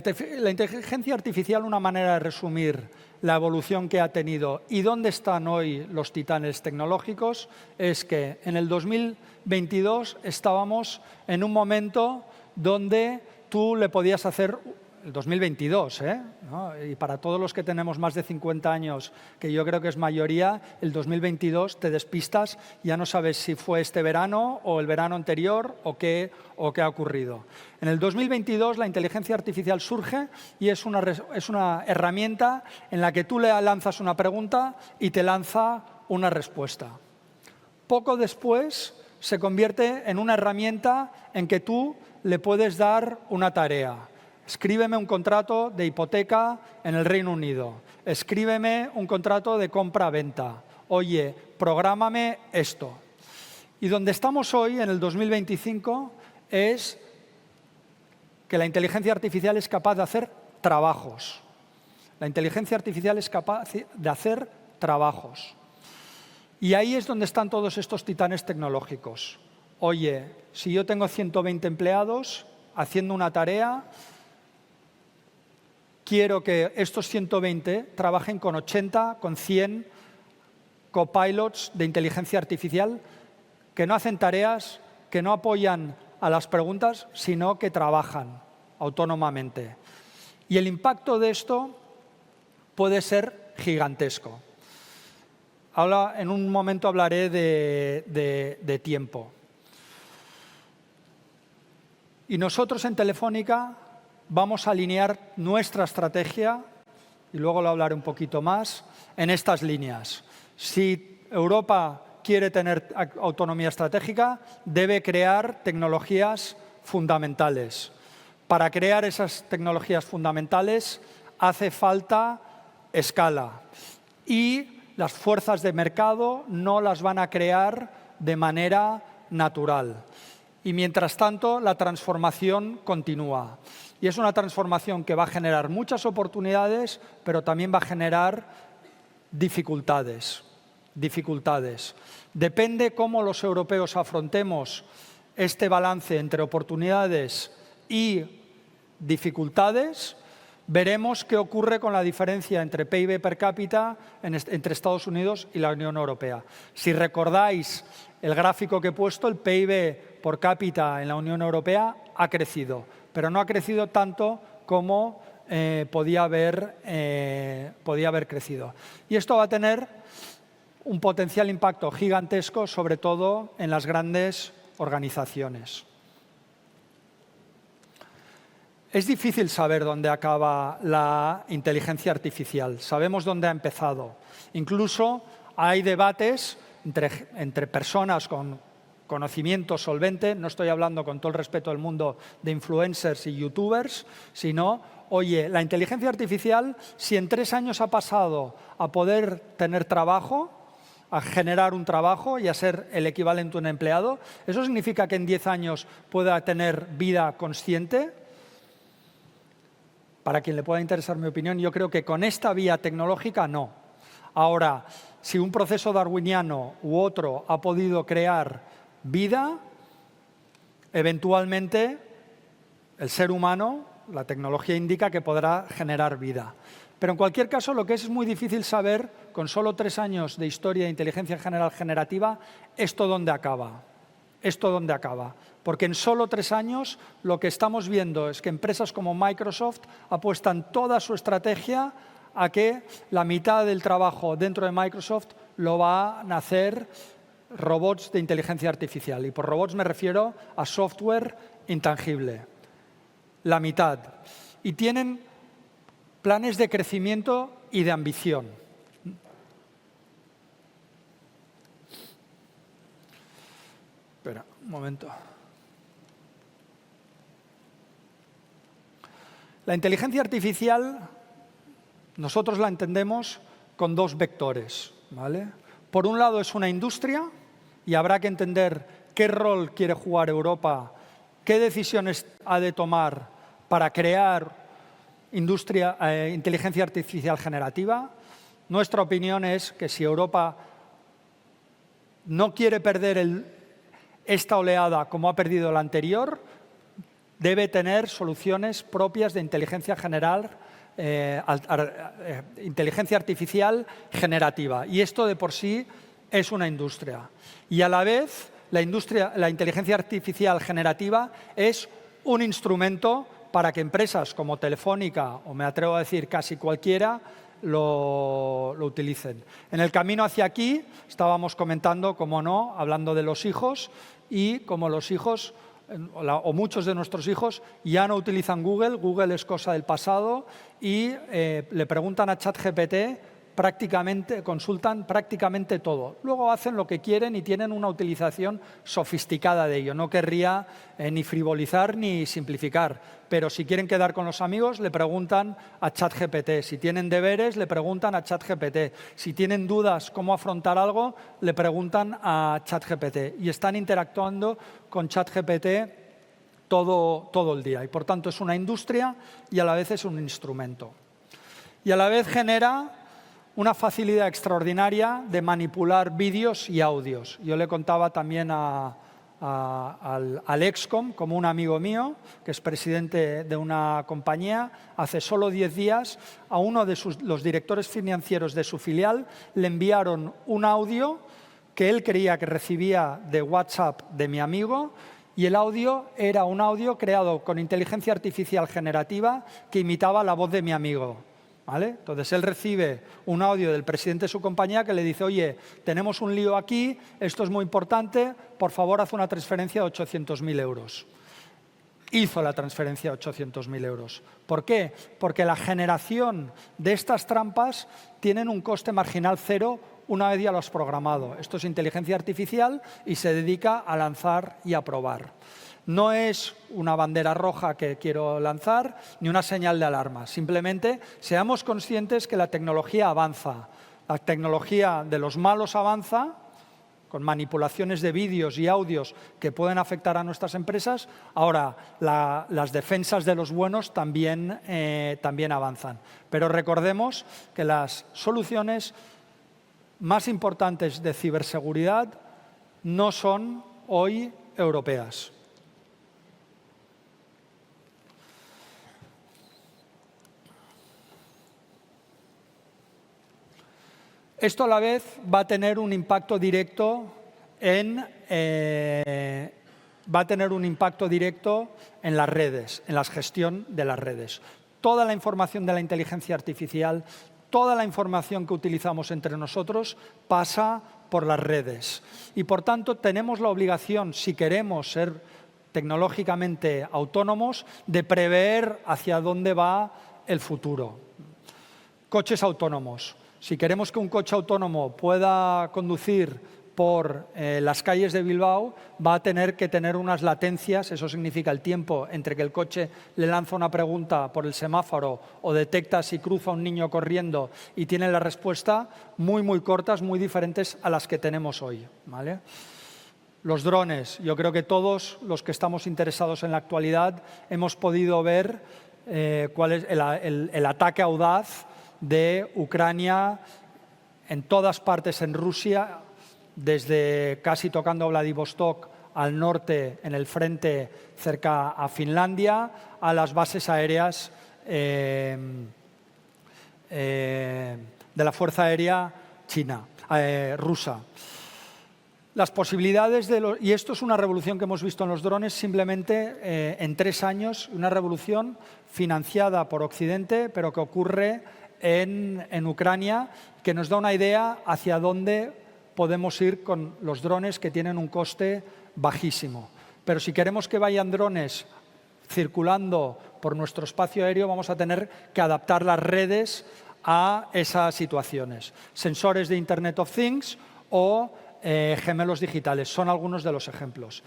inteligencia artificial, una manera de resumir la evolución que ha tenido y dónde están hoy los titanes tecnológicos, es que en el 2022 estábamos en un momento donde tú le podías hacer, el 2022, ¿no? Y para todos los que tenemos más de 50 años, que yo creo que es mayoría, el 2022 te despistas, ya no sabes si fue este verano o el verano anterior o qué ha ocurrido. En el 2022 la inteligencia artificial surge y es una herramienta en la que tú le lanzas una pregunta y te lanza una respuesta. Poco después se convierte en una herramienta en que tú le puedes dar una tarea. Escríbeme un contrato de hipoteca en el Reino Unido. Escríbeme un contrato de compra-venta. Oye, prográmame esto. Y donde estamos hoy, en el 2025, es que la inteligencia artificial es capaz de hacer trabajos. La inteligencia artificial es capaz de hacer trabajos. Y ahí es donde están todos estos titanes tecnológicos. Oye, si yo tengo 120 empleados haciendo una tarea, quiero que estos 120 trabajen con 80, con 100 copilots de inteligencia artificial que no hacen tareas, que no apoyan a las preguntas, sino que trabajan autónomamente. Y el impacto de esto puede ser gigantesco. Ahora, en un momento hablaré de tiempo. Y nosotros en Telefónica vamos a alinear nuestra estrategia, y luego lo hablaré un poquito más, en estas líneas. Si Europa quiere tener autonomía estratégica, debe crear tecnologías fundamentales. Para crear esas tecnologías fundamentales hace falta escala. Y las fuerzas de mercado no las van a crear de manera natural. Y mientras tanto, la transformación continúa. Y es una transformación que va a generar muchas oportunidades, pero también va a generar dificultades. Depende cómo los europeos afrontemos este balance entre oportunidades y dificultades, veremos qué ocurre con la diferencia entre PIB per cápita entre Estados Unidos y la Unión Europea. Si recordáis el gráfico que he puesto, el PIB por cápita en la Unión Europea ha crecido, pero no ha crecido tanto como podía haber crecido. Y esto va a tener un potencial impacto gigantesco, sobre todo en las grandes organizaciones. Es difícil saber dónde acaba la inteligencia artificial. Sabemos dónde ha empezado. Incluso hay debates entre personas con conocimiento solvente, no estoy hablando con todo el respeto del mundo de influencers y youtubers, sino, oye, la inteligencia artificial, si en 3 años ha pasado a poder tener trabajo, a generar un trabajo y a ser el equivalente a un empleado, ¿eso significa que en 10 años pueda tener vida consciente? Para quien le pueda interesar mi opinión, yo creo que con esta vía tecnológica no. Ahora, si un proceso darwiniano u otro ha podido crear vida, eventualmente el ser humano, la tecnología indica que podrá generar vida. Pero en cualquier caso, lo que es muy difícil saber, con solo 3 años de historia de inteligencia general generativa, esto dónde acaba. Esto dónde acaba. Porque en solo 3 años lo que estamos viendo es que empresas como Microsoft apuestan toda su estrategia a que la mitad del trabajo dentro de Microsoft lo van a hacer robots de inteligencia artificial. Y por robots me refiero a software intangible. La mitad. Y tienen planes de crecimiento y de ambición. Espera, un momento. La inteligencia artificial, nosotros la entendemos con 2 vectores, ¿vale? Por un lado es una industria y habrá que entender qué rol quiere jugar Europa, qué decisiones ha de tomar para crear inteligencia artificial generativa. Nuestra opinión es que si Europa no quiere perder esta oleada como ha perdido la anterior, debe tener soluciones propias de inteligencia artificial generativa. Y esto de por sí es una industria. Y a la vez, la inteligencia artificial generativa es un instrumento para que empresas como Telefónica, o me atrevo a decir casi cualquiera, lo utilicen. En el camino hacia aquí estábamos comentando, como no, hablando de los hijos, y como los hijos, o muchos de nuestros hijos, ya no utilizan Google, Google es cosa del pasado, y le preguntan a ChatGPT consultan prácticamente todo. Luego hacen lo que quieren y tienen una utilización sofisticada de ello. No querría ni frivolizar ni simplificar, pero si quieren quedar con los amigos, le preguntan a ChatGPT. Si tienen deberes, le preguntan a ChatGPT. Si tienen dudas cómo afrontar algo, le preguntan a ChatGPT. Y están interactuando con ChatGPT todo el día. Y, por tanto, es una industria y a la vez es un instrumento. Y a la vez genera una facilidad extraordinaria de manipular vídeos y audios. Yo le contaba también al Excom, como un amigo mío, que es presidente de una compañía, hace solo 10 días a uno de los directores financieros de su filial le enviaron un audio que él creía que recibía de WhatsApp de mi amigo, y el audio era un audio creado con inteligencia artificial generativa que imitaba la voz de mi amigo. ¿Vale? Entonces, él recibe un audio del presidente de su compañía que le dice: oye, tenemos un lío aquí, esto es muy importante, por favor, haz una transferencia de 800.000 euros. Hizo la transferencia de 800.000 euros. ¿Por qué? Porque la generación de estas trampas tienen un coste marginal cero una vez ya lo has programado. Esto es inteligencia artificial y se dedica a lanzar y a probar. No es una bandera roja que quiero lanzar, ni una señal de alarma. Simplemente seamos conscientes que la tecnología avanza. La tecnología de los malos avanza, con manipulaciones de vídeos y audios que pueden afectar a nuestras empresas. Ahora, las defensas de los buenos también avanzan. Pero recordemos que las soluciones más importantes de ciberseguridad no son hoy europeas. Esto a la vez va a tener un impacto directo en las redes, en la gestión de las redes. Toda la información de la inteligencia artificial, toda la información que utilizamos entre nosotros pasa por las redes. Y, por tanto, tenemos la obligación, si queremos ser tecnológicamente autónomos, de prever hacia dónde va el futuro. Coches autónomos. Si queremos que un coche autónomo pueda conducir por las calles de Bilbao, va a tener que tener unas latencias, eso significa el tiempo entre que el coche le lanza una pregunta por el semáforo o detecta si cruza un niño corriendo y tiene la respuesta, muy cortas, muy diferentes a las que tenemos hoy, ¿vale? Los drones. Yo creo que todos los que estamos interesados en la actualidad hemos podido ver cuál es el ataque audaz de Ucrania en todas partes en Rusia, desde casi tocando Vladivostok al norte, en el frente cerca a Finlandia, a las bases aéreas de la Fuerza Aérea rusa. Las posibilidades y esto es una revolución que hemos visto en los drones simplemente en 3 años, una revolución financiada por Occidente, pero que ocurre en Ucrania, que nos da una idea hacia dónde podemos ir con los drones, que tienen un coste bajísimo. Pero si queremos que vayan drones circulando por nuestro espacio aéreo, vamos a tener que adaptar las redes a esas situaciones. Sensores de Internet of Things o gemelos digitales son algunos de los ejemplos.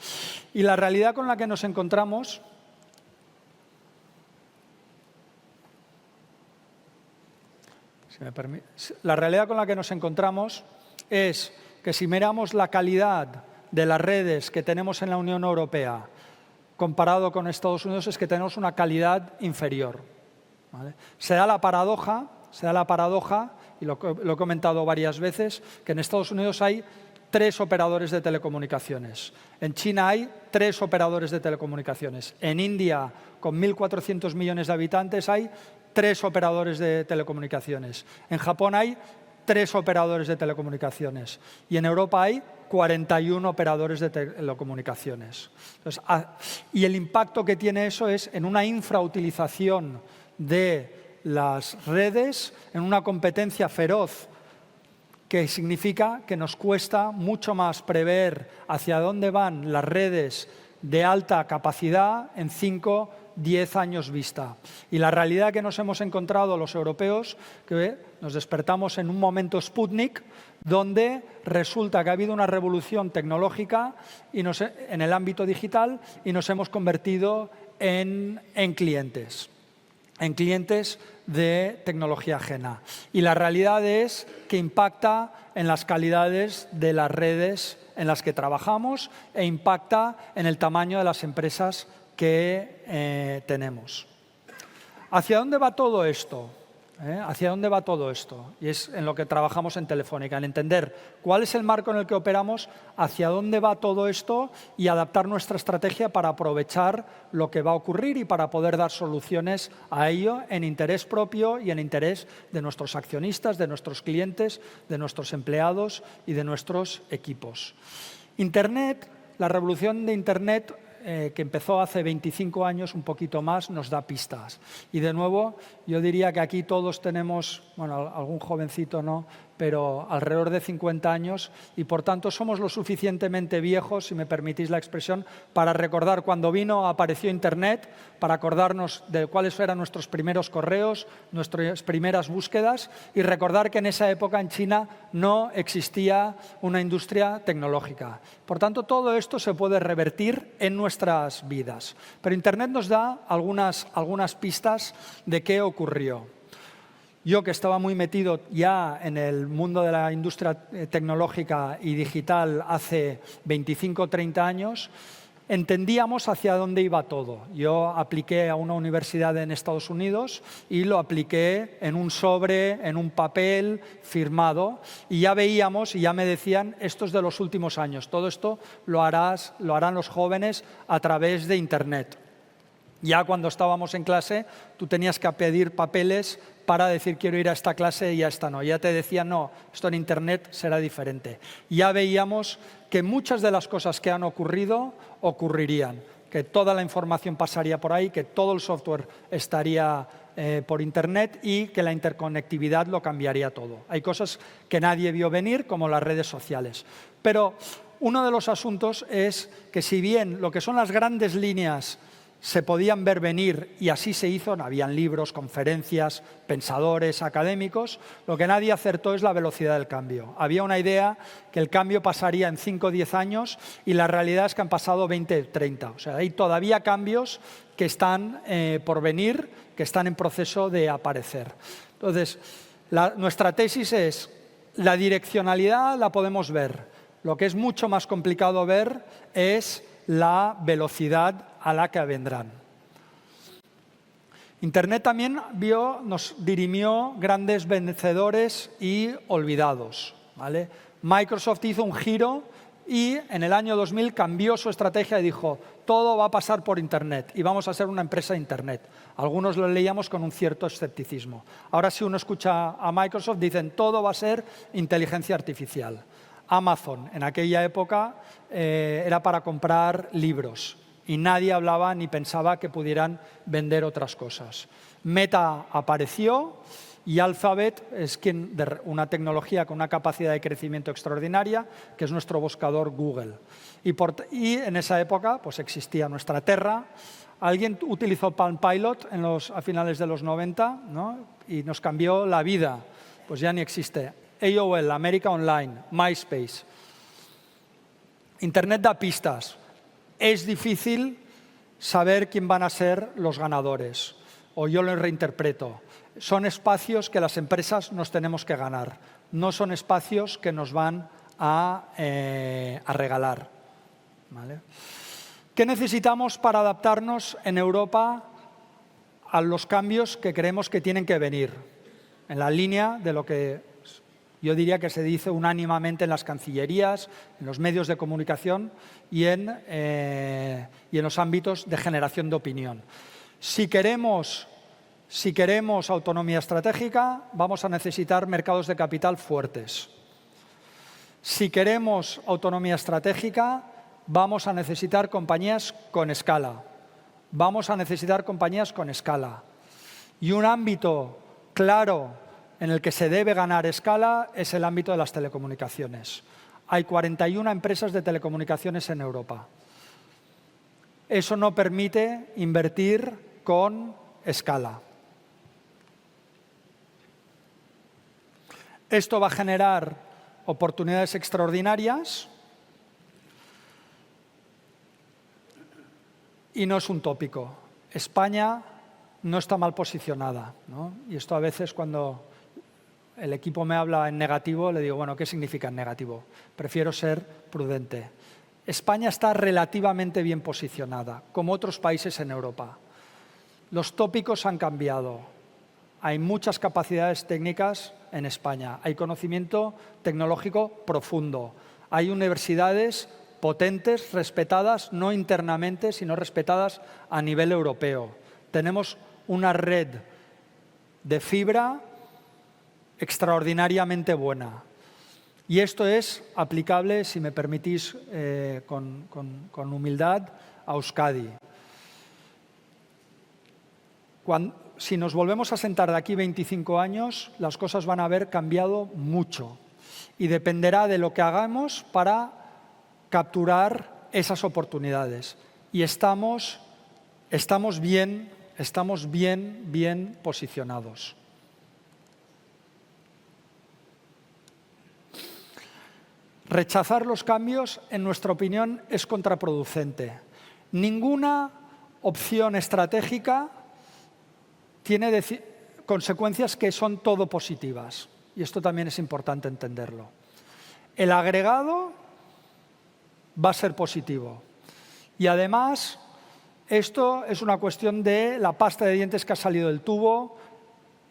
Y la realidad con la que nos encontramos es que si miramos la calidad de las redes que tenemos en la Unión Europea comparado con Estados Unidos, es que tenemos una calidad inferior, ¿vale? Se da la paradoja, y lo he comentado varias veces, que en Estados Unidos hay 3 operadores de telecomunicaciones. En China hay 3 operadores de telecomunicaciones. En India, con 1.400 millones de habitantes, hay 3 operadores de telecomunicaciones. En Japón hay 3 operadores de telecomunicaciones. Y en Europa hay 41 operadores de telecomunicaciones. Entonces, y el impacto que tiene eso es en una infrautilización de las redes, en una competencia feroz, que significa que nos cuesta mucho más prever hacia dónde van las redes de alta capacidad en 5, 10 años vista. Y la realidad que nos hemos encontrado los europeos, que nos despertamos en un momento Sputnik, donde resulta que ha habido una revolución tecnológica en el ámbito digital y nos hemos convertido en clientes de tecnología ajena. Y la realidad es que impacta en las calidades de las redes en las que trabajamos e impacta en el tamaño de las empresas que tenemos. ¿Hacia dónde va todo esto? ¿Hacia dónde va todo esto? Y es en lo que trabajamos en Telefónica, en entender cuál es el marco en el que operamos, hacia dónde va todo esto y adaptar nuestra estrategia para aprovechar lo que va a ocurrir y para poder dar soluciones a ello en interés propio y en interés de nuestros accionistas, de nuestros clientes, de nuestros empleados y de nuestros equipos. Internet, la revolución de Internet, que empezó hace 25 años, un poquito más, nos da pistas. Y de nuevo, yo diría que aquí todos tenemos, bueno, algún jovencito no, pero alrededor de 50 años y por tanto somos lo suficientemente viejos, si me permitís la expresión, para recordar cuando apareció Internet, para acordarnos de cuáles eran nuestros primeros correos, nuestras primeras búsquedas y recordar que en esa época en China no existía una industria tecnológica. Por tanto, todo esto se puede revertir en nuestras vidas. Pero Internet nos da algunas pistas de qué ocurrió. Yo, que estaba muy metido ya en el mundo de la industria tecnológica y digital hace 25 o 30 años, entendíamos hacia dónde iba todo. Yo apliqué a una universidad en Estados Unidos y lo apliqué en un sobre, en un papel firmado, y ya veíamos y ya me decían, esto es de los últimos años, todo esto lo harán los jóvenes a través de Internet. Ya cuando estábamos en clase, tú tenías que pedir papeles para decir quiero ir a esta clase y a esta no. Ya te decían, no, esto en Internet será diferente. Ya veíamos que muchas de las cosas que han ocurrido ocurrirían, que toda la información pasaría por ahí, que todo el software estaría por Internet y que la interconectividad lo cambiaría todo. Hay cosas que nadie vio venir, como las redes sociales. Pero uno de los asuntos es que si bien lo que son las grandes líneas se podían ver venir y así se hizo, habían libros, conferencias, pensadores, académicos, lo que nadie acertó es la velocidad del cambio. Había una idea que el cambio pasaría en 5 o 10 años y la realidad es que han pasado 20 o 30. O sea, hay todavía cambios que están por venir, que están en proceso de aparecer. Entonces, nuestra tesis es, la direccionalidad la podemos ver. Lo que es mucho más complicado ver es la velocidad a la que vendrán. Internet también nos dirimió grandes vencedores y olvidados, ¿vale? Microsoft hizo un giro y en el año 2000 cambió su estrategia y dijo, todo va a pasar por Internet y vamos a ser una empresa de Internet. Algunos lo leíamos con un cierto escepticismo. Ahora si uno escucha a Microsoft, dicen, todo va a ser inteligencia artificial. Amazon, en aquella época, era para comprar libros y nadie hablaba ni pensaba que pudieran vender otras cosas. Meta apareció y Alphabet es una tecnología con una capacidad de crecimiento extraordinaria, que es nuestro buscador Google. Y en esa época pues existía nuestra Terra. Alguien utilizó Palm Pilot a finales de los 90, ¿no? Y nos cambió la vida. Pues ya ni existe. AOL, América Online, MySpace. Internet da pistas. Es difícil saber quién van a ser los ganadores. O yo lo reinterpreto. Son espacios que las empresas nos tenemos que ganar. No son espacios que nos van a regalar. ¿Vale? ¿Qué necesitamos para adaptarnos en Europa a los cambios que creemos que tienen que venir? En la línea de lo que yo diría que se dice unánimemente en las cancillerías, en los medios de comunicación y en los ámbitos de generación de opinión. Si queremos autonomía estratégica, vamos a necesitar mercados de capital fuertes. Si queremos autonomía estratégica, vamos a necesitar compañías con escala. Y un ámbito claro en el que se debe ganar escala es el ámbito de las telecomunicaciones. Hay 41 empresas de telecomunicaciones en Europa. eso no permite invertir con escala. Esto va a generar oportunidades extraordinarias y no es un tópico. España no está mal posicionada, ¿no? Y esto a veces cuando el equipo me habla en negativo, le digo, bueno, ¿qué significa en negativo? Prefiero ser prudente. España está relativamente bien posicionada, como otros países en Europa. Los tópicos han cambiado. Hay muchas capacidades técnicas en España. Hay conocimiento tecnológico profundo. Hay universidades potentes, respetadas no internamente, sino respetadas a nivel europeo. Tenemos una red de fibra extraordinariamente buena. Y esto es aplicable, si me permitís, con humildad, a Euskadi. Si nos volvemos a sentar de aquí 25 años, las cosas van a haber cambiado mucho. Y dependerá de lo que hagamos para capturar esas oportunidades. Y estamos bien posicionados. Rechazar los cambios, en nuestra opinión, es contraproducente. Ninguna opción estratégica tiene consecuencias que son todo positivas. Y esto también es importante entenderlo. El agregado va a ser positivo. Y además, esto es una cuestión de la pasta de dientes que ha salido del tubo,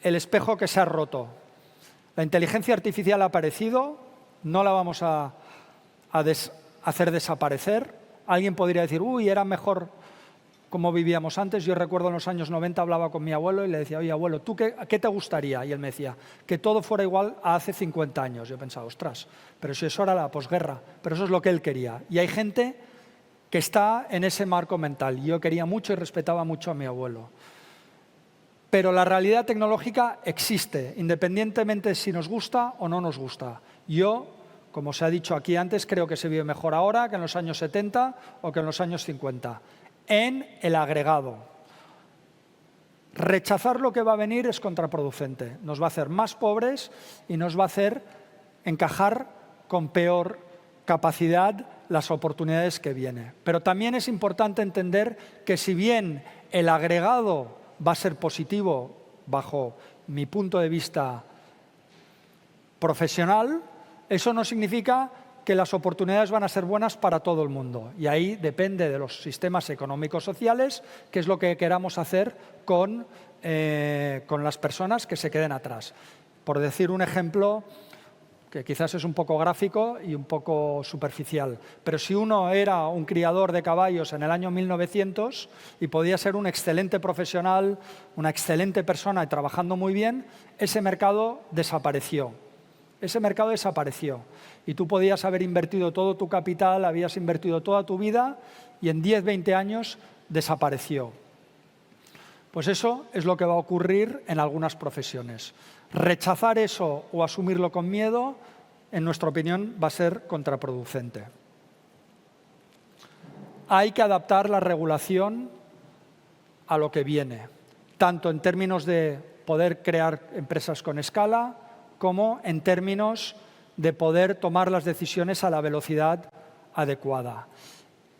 el espejo que se ha roto. La inteligencia artificial ha aparecido, no la vamos a hacer desaparecer. Alguien podría decir, uy, era mejor como vivíamos antes. Yo recuerdo en los años 90 hablaba con mi abuelo y le decía, oye, abuelo, ¿tú qué te gustaría? Y él me decía, que todo fuera igual a hace 50 años. Yo pensaba, ostras, pero si eso era la posguerra. Pero eso es lo que él quería. Y hay gente que está en ese marco mental. Yo quería mucho y respetaba mucho a mi abuelo. Pero la realidad tecnológica existe, independientemente de si nos gusta o no nos gusta. Yo, como se ha dicho aquí antes, creo que se vive mejor ahora que en los años 70 o que en los años 50. En el agregado. Rechazar lo que va a venir es contraproducente. Nos va a hacer más pobres y nos va a hacer encajar con peor capacidad las oportunidades que vienen. Pero también es importante entender que si bien el agregado va a ser positivo bajo mi punto de vista profesional, eso no significa que las oportunidades van a ser buenas para todo el mundo. Y ahí depende de los sistemas económicos sociales, qué es lo que queramos hacer con las personas que se queden atrás. Por decir un ejemplo que quizás es un poco gráfico y un poco superficial, pero si uno era un criador de caballos en el año 1900 y podía ser un excelente profesional, una excelente persona y trabajando muy bien, ese mercado desapareció. Ese mercado desapareció y tú podías haber invertido todo tu capital, habías invertido toda tu vida y en 10, 20 años desapareció. Pues eso es lo que va a ocurrir en algunas profesiones. Rechazar eso o asumirlo con miedo, en nuestra opinión, va a ser contraproducente. Hay que adaptar la regulación a lo que viene, tanto en términos de poder crear empresas con escala, como en términos de poder tomar las decisiones a la velocidad adecuada.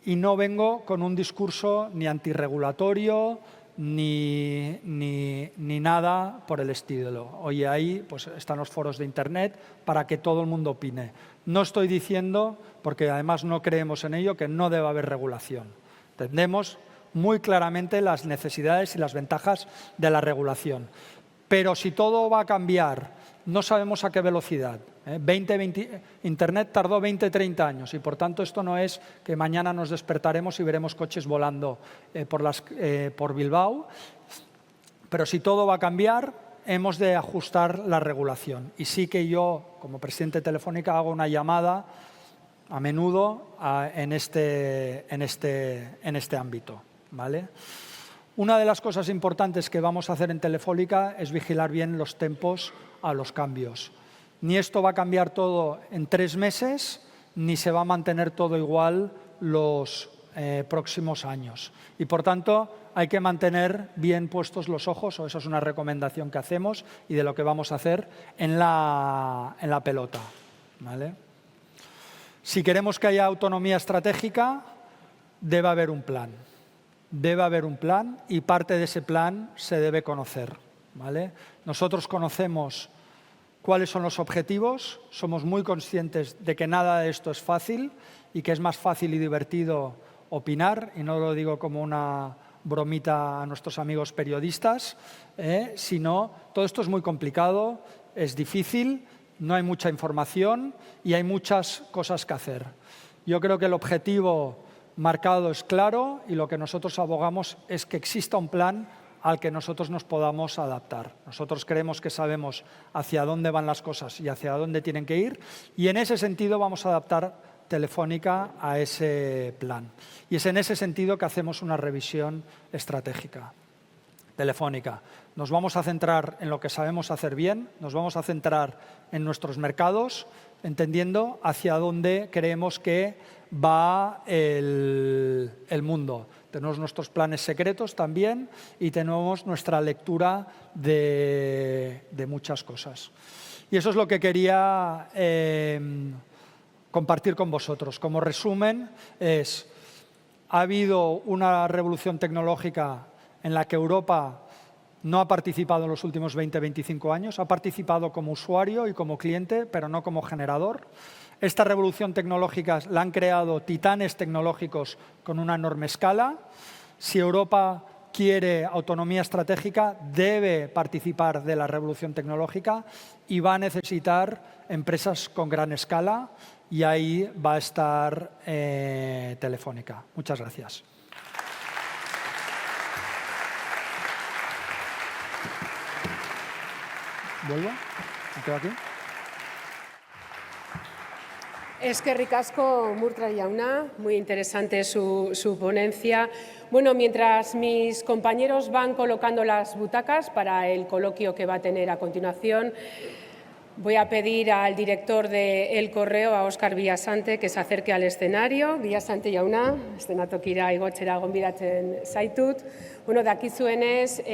Y no vengo con un discurso ni antirregulatorio ni nada por el estilo. Oye, ahí pues, están los foros de Internet para que todo el mundo opine. No estoy diciendo, porque además no creemos en ello, que no deba haber regulación. Entendemos muy claramente las necesidades y las ventajas de la regulación. Pero si todo va a cambiar, no sabemos a qué velocidad. Internet tardó 20, 30 años y, por tanto, esto no es que mañana nos despertaremos y veremos coches volando por Bilbao. Pero si todo va a cambiar, hemos de ajustar la regulación. Y sí que yo, como presidente de Telefónica, hago una llamada a menudo en este ámbito, ¿vale? Una de las cosas importantes que vamos a hacer en Telefónica es vigilar bien los tempos a los cambios. Ni esto va a cambiar todo en 3 meses, ni se va a mantener todo igual los próximos años. Y, por tanto, hay que mantener bien puestos los ojos, o eso es una recomendación que hacemos y de lo que vamos a hacer en la pelota, ¿vale? Si queremos que haya autonomía estratégica, debe haber un plan. Debe haber un plan y parte de ese plan se debe conocer, ¿vale? Nosotros conocemos cuáles son los objetivos, somos muy conscientes de que nada de esto es fácil y que es más fácil y divertido opinar, y no lo digo como una bromita a nuestros amigos periodistas, sino todo esto es muy complicado, es difícil, no hay mucha información y hay muchas cosas que hacer. Yo creo que el objetivo marcado es claro y lo que nosotros abogamos es que exista un plan al que nosotros nos podamos adaptar. Nosotros creemos que sabemos hacia dónde van las cosas y hacia dónde tienen que ir, y en ese sentido vamos a adaptar Telefónica a ese plan. Y es en ese sentido que hacemos una revisión estratégica. Telefónica. Nos vamos a centrar en lo que sabemos hacer bien, nos vamos a centrar en nuestros mercados, entendiendo hacia dónde creemos que va el mundo. Tenemos nuestros planes secretos también y tenemos nuestra lectura de muchas cosas. Y eso es lo que quería compartir con vosotros. Como resumen, ha habido una revolución tecnológica en la que Europa no ha participado en los últimos 20-25 años, ha participado como usuario y como cliente, pero no como generador. Esta revolución tecnológica la han creado titanes tecnológicos con una enorme escala. Si Europa quiere autonomía estratégica, debe participar de la revolución tecnológica y va a necesitar empresas con gran escala, y ahí va a estar Telefónica. Muchas gracias. ¿Vuelvo? ¿Me quedo aquí? Eskerrik asko, Murtra jauna, muy interesante su ponencia. Bueno, mientras mis compañeros van colocando las butacas para el coloquio que va a tener a continuación, voy a pedir al director de El Correo, a Óscar Villasante, que se acerque al escenario. Villasante jauna, eszenatokira igotzera gonbidatzen zaitut. Bueno, dakizuenez,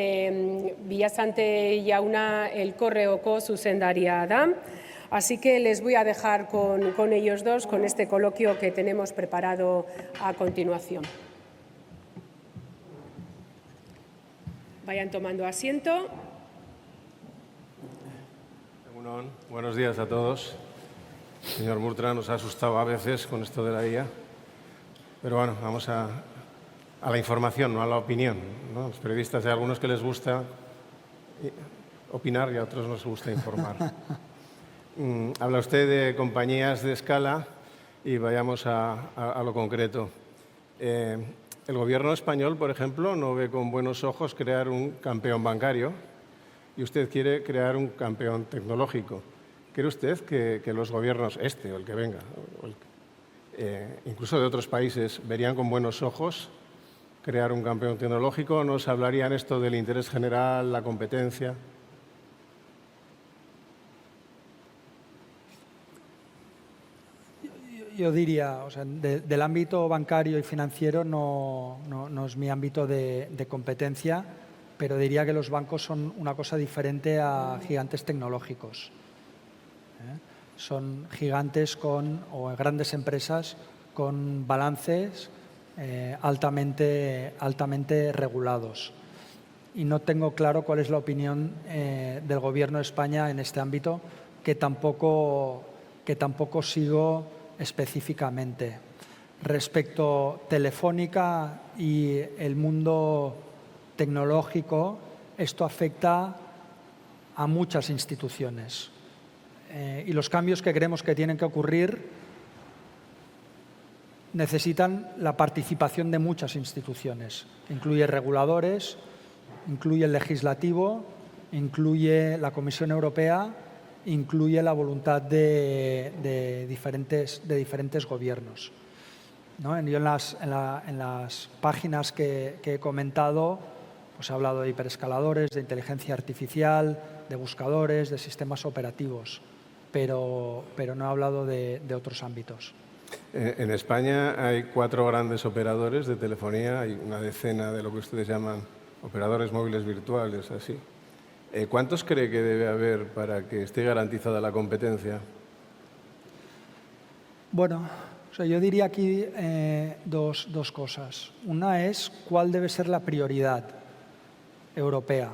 Villasante jauna El Correoko zuzendaria da. Así que les voy a dejar con ellos dos, con este coloquio que tenemos preparado a continuación. Vayan tomando asiento. Buenos días a todos. Señor Murtra, nos ha asustado a veces con esto de la IA, pero bueno, vamos a la información, no a la opinión, ¿no? Los periodistas, hay algunos que les gusta opinar y a otros nos gusta informar. Habla usted de compañías de escala y vayamos a lo concreto. El gobierno español, por ejemplo, no ve con buenos ojos crear un campeón bancario y usted quiere crear un campeón tecnológico. ¿Cree usted que los gobiernos, o el que venga, incluso de otros países, verían con buenos ojos crear un campeón tecnológico? ¿Nos hablarían esto del interés general, la competencia? Yo diría, o sea, del ámbito bancario y financiero no es mi ámbito de competencia, pero diría que los bancos son una cosa diferente a gigantes tecnológicos. Son gigantes o grandes empresas con balances altamente regulados. Y no tengo claro cuál es la opinión del Gobierno de España en este ámbito, que tampoco sigo específicamente. Respecto a Telefónica y el mundo tecnológico, esto afecta a muchas instituciones. Y los cambios que creemos que tienen que ocurrir necesitan la participación de muchas instituciones. Incluye reguladores, incluye el legislativo, incluye la Comisión Europea, incluye la voluntad de diferentes gobiernos, ¿no? Yo en las páginas que he comentado, pues he hablado de hiperescaladores, de inteligencia artificial, de buscadores, de sistemas operativos, pero no he hablado de otros ámbitos. En España hay 4 grandes operadores de telefonía, hay una decena de lo que ustedes llaman operadores móviles virtuales, así. ¿Cuántos cree que debe haber para que esté garantizada la competencia? Bueno, o sea, yo diría aquí dos cosas. Una es cuál debe ser la prioridad europea.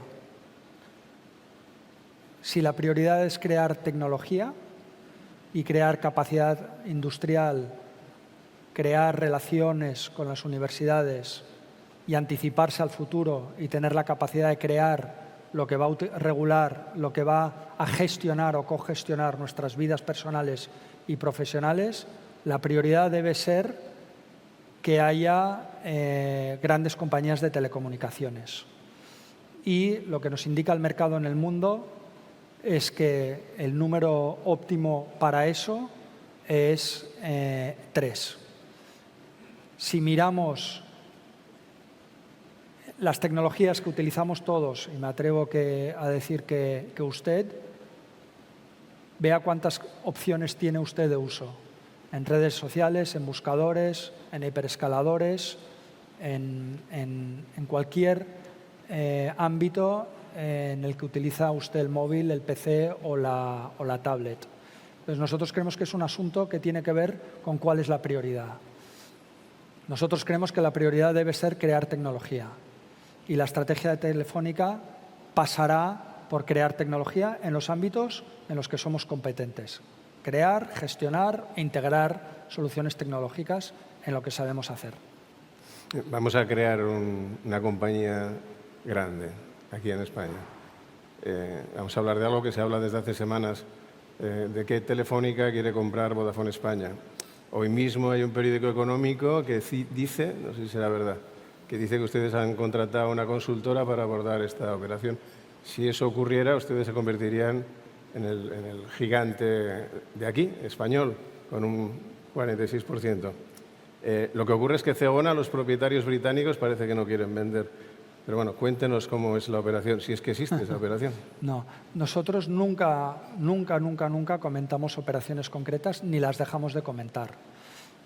Si la prioridad es crear tecnología y crear capacidad industrial, crear relaciones con las universidades y anticiparse al futuro y tener la capacidad de crear lo que va a regular, lo que va a gestionar o cogestionar nuestras vidas personales y profesionales, la prioridad debe ser que haya grandes compañías de telecomunicaciones. Y lo que nos indica el mercado en el mundo es que el número óptimo para eso es 3. Si miramos las tecnologías que utilizamos todos, y me atrevo a decir que usted, vea cuántas opciones tiene usted de uso en redes sociales, en buscadores, en hiperescaladores, en cualquier ámbito en el que utiliza usted el móvil, el PC o la tablet. Entonces, nosotros creemos que es un asunto que tiene que ver con cuál es la prioridad. Nosotros creemos que la prioridad debe ser crear tecnología y la estrategia de Telefónica pasará por crear tecnología en los ámbitos en los que somos competentes. Crear, gestionar e integrar soluciones tecnológicas en lo que sabemos hacer. Vamos a crear una compañía grande aquí en España. Vamos a hablar de algo que se habla desde hace semanas, de que Telefónica quiere comprar Vodafone España. Hoy mismo hay un periódico económico que dice, no sé si será verdad, que dice que ustedes han contratado una consultora para abordar esta operación. Si eso ocurriera, ustedes se convertirían en el gigante de aquí, español, con un 46%. Lo que ocurre es que Zegona, los propietarios británicos, parece que no quieren vender. Pero bueno, cuéntenos cómo es la operación, si es que existe esa operación. No, nosotros nunca comentamos operaciones concretas ni las dejamos de comentar.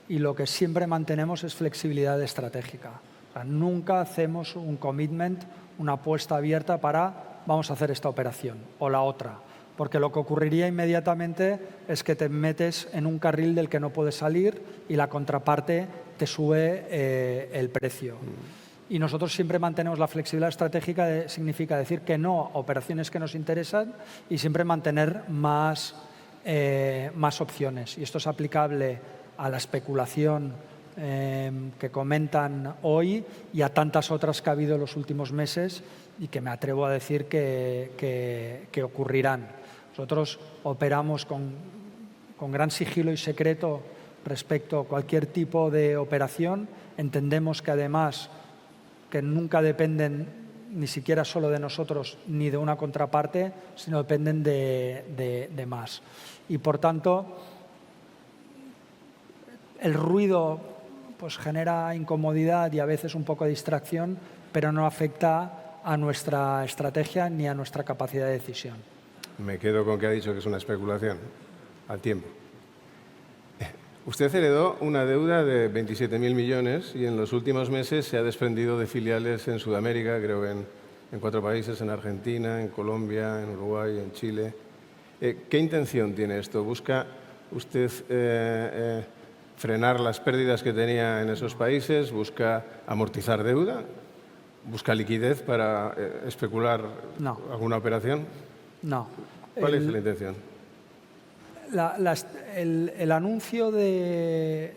Y lo que siempre mantenemos es flexibilidad estratégica. O sea, nunca hacemos un commitment, una apuesta abierta para vamos a hacer esta operación o la otra. Porque lo que ocurriría inmediatamente es que te metes en un carril del que no puedes salir y la contraparte te sube el precio. Y nosotros siempre mantenemos la flexibilidad estratégica, significa decir que no a operaciones que nos interesan y siempre mantener más opciones. Y esto es aplicable a la especulación que comentan hoy y a tantas otras que ha habido en los últimos meses y que me atrevo a decir que ocurrirán. Nosotros operamos con gran sigilo y secreto respecto a cualquier tipo de operación. Entendemos que además que nunca dependen ni siquiera solo de nosotros ni de una contraparte, sino dependen de más. Y por tanto, el ruido pues genera incomodidad y a veces un poco de distracción, pero no afecta a nuestra estrategia ni a nuestra capacidad de decisión. Me quedo con que ha dicho que es una especulación al tiempo. Usted heredó una deuda de 27.000 millones y en los últimos meses se ha desprendido de filiales en Sudamérica, creo que en 4 países, en Argentina, en Colombia, en Uruguay, en Chile. ¿Qué intención tiene esto? ¿Busca usted frenar las pérdidas que tenía en esos países? ¿Busca amortizar deuda? ¿Busca liquidez para especular alguna operación? No. ¿Cuál es la intención? El anuncio de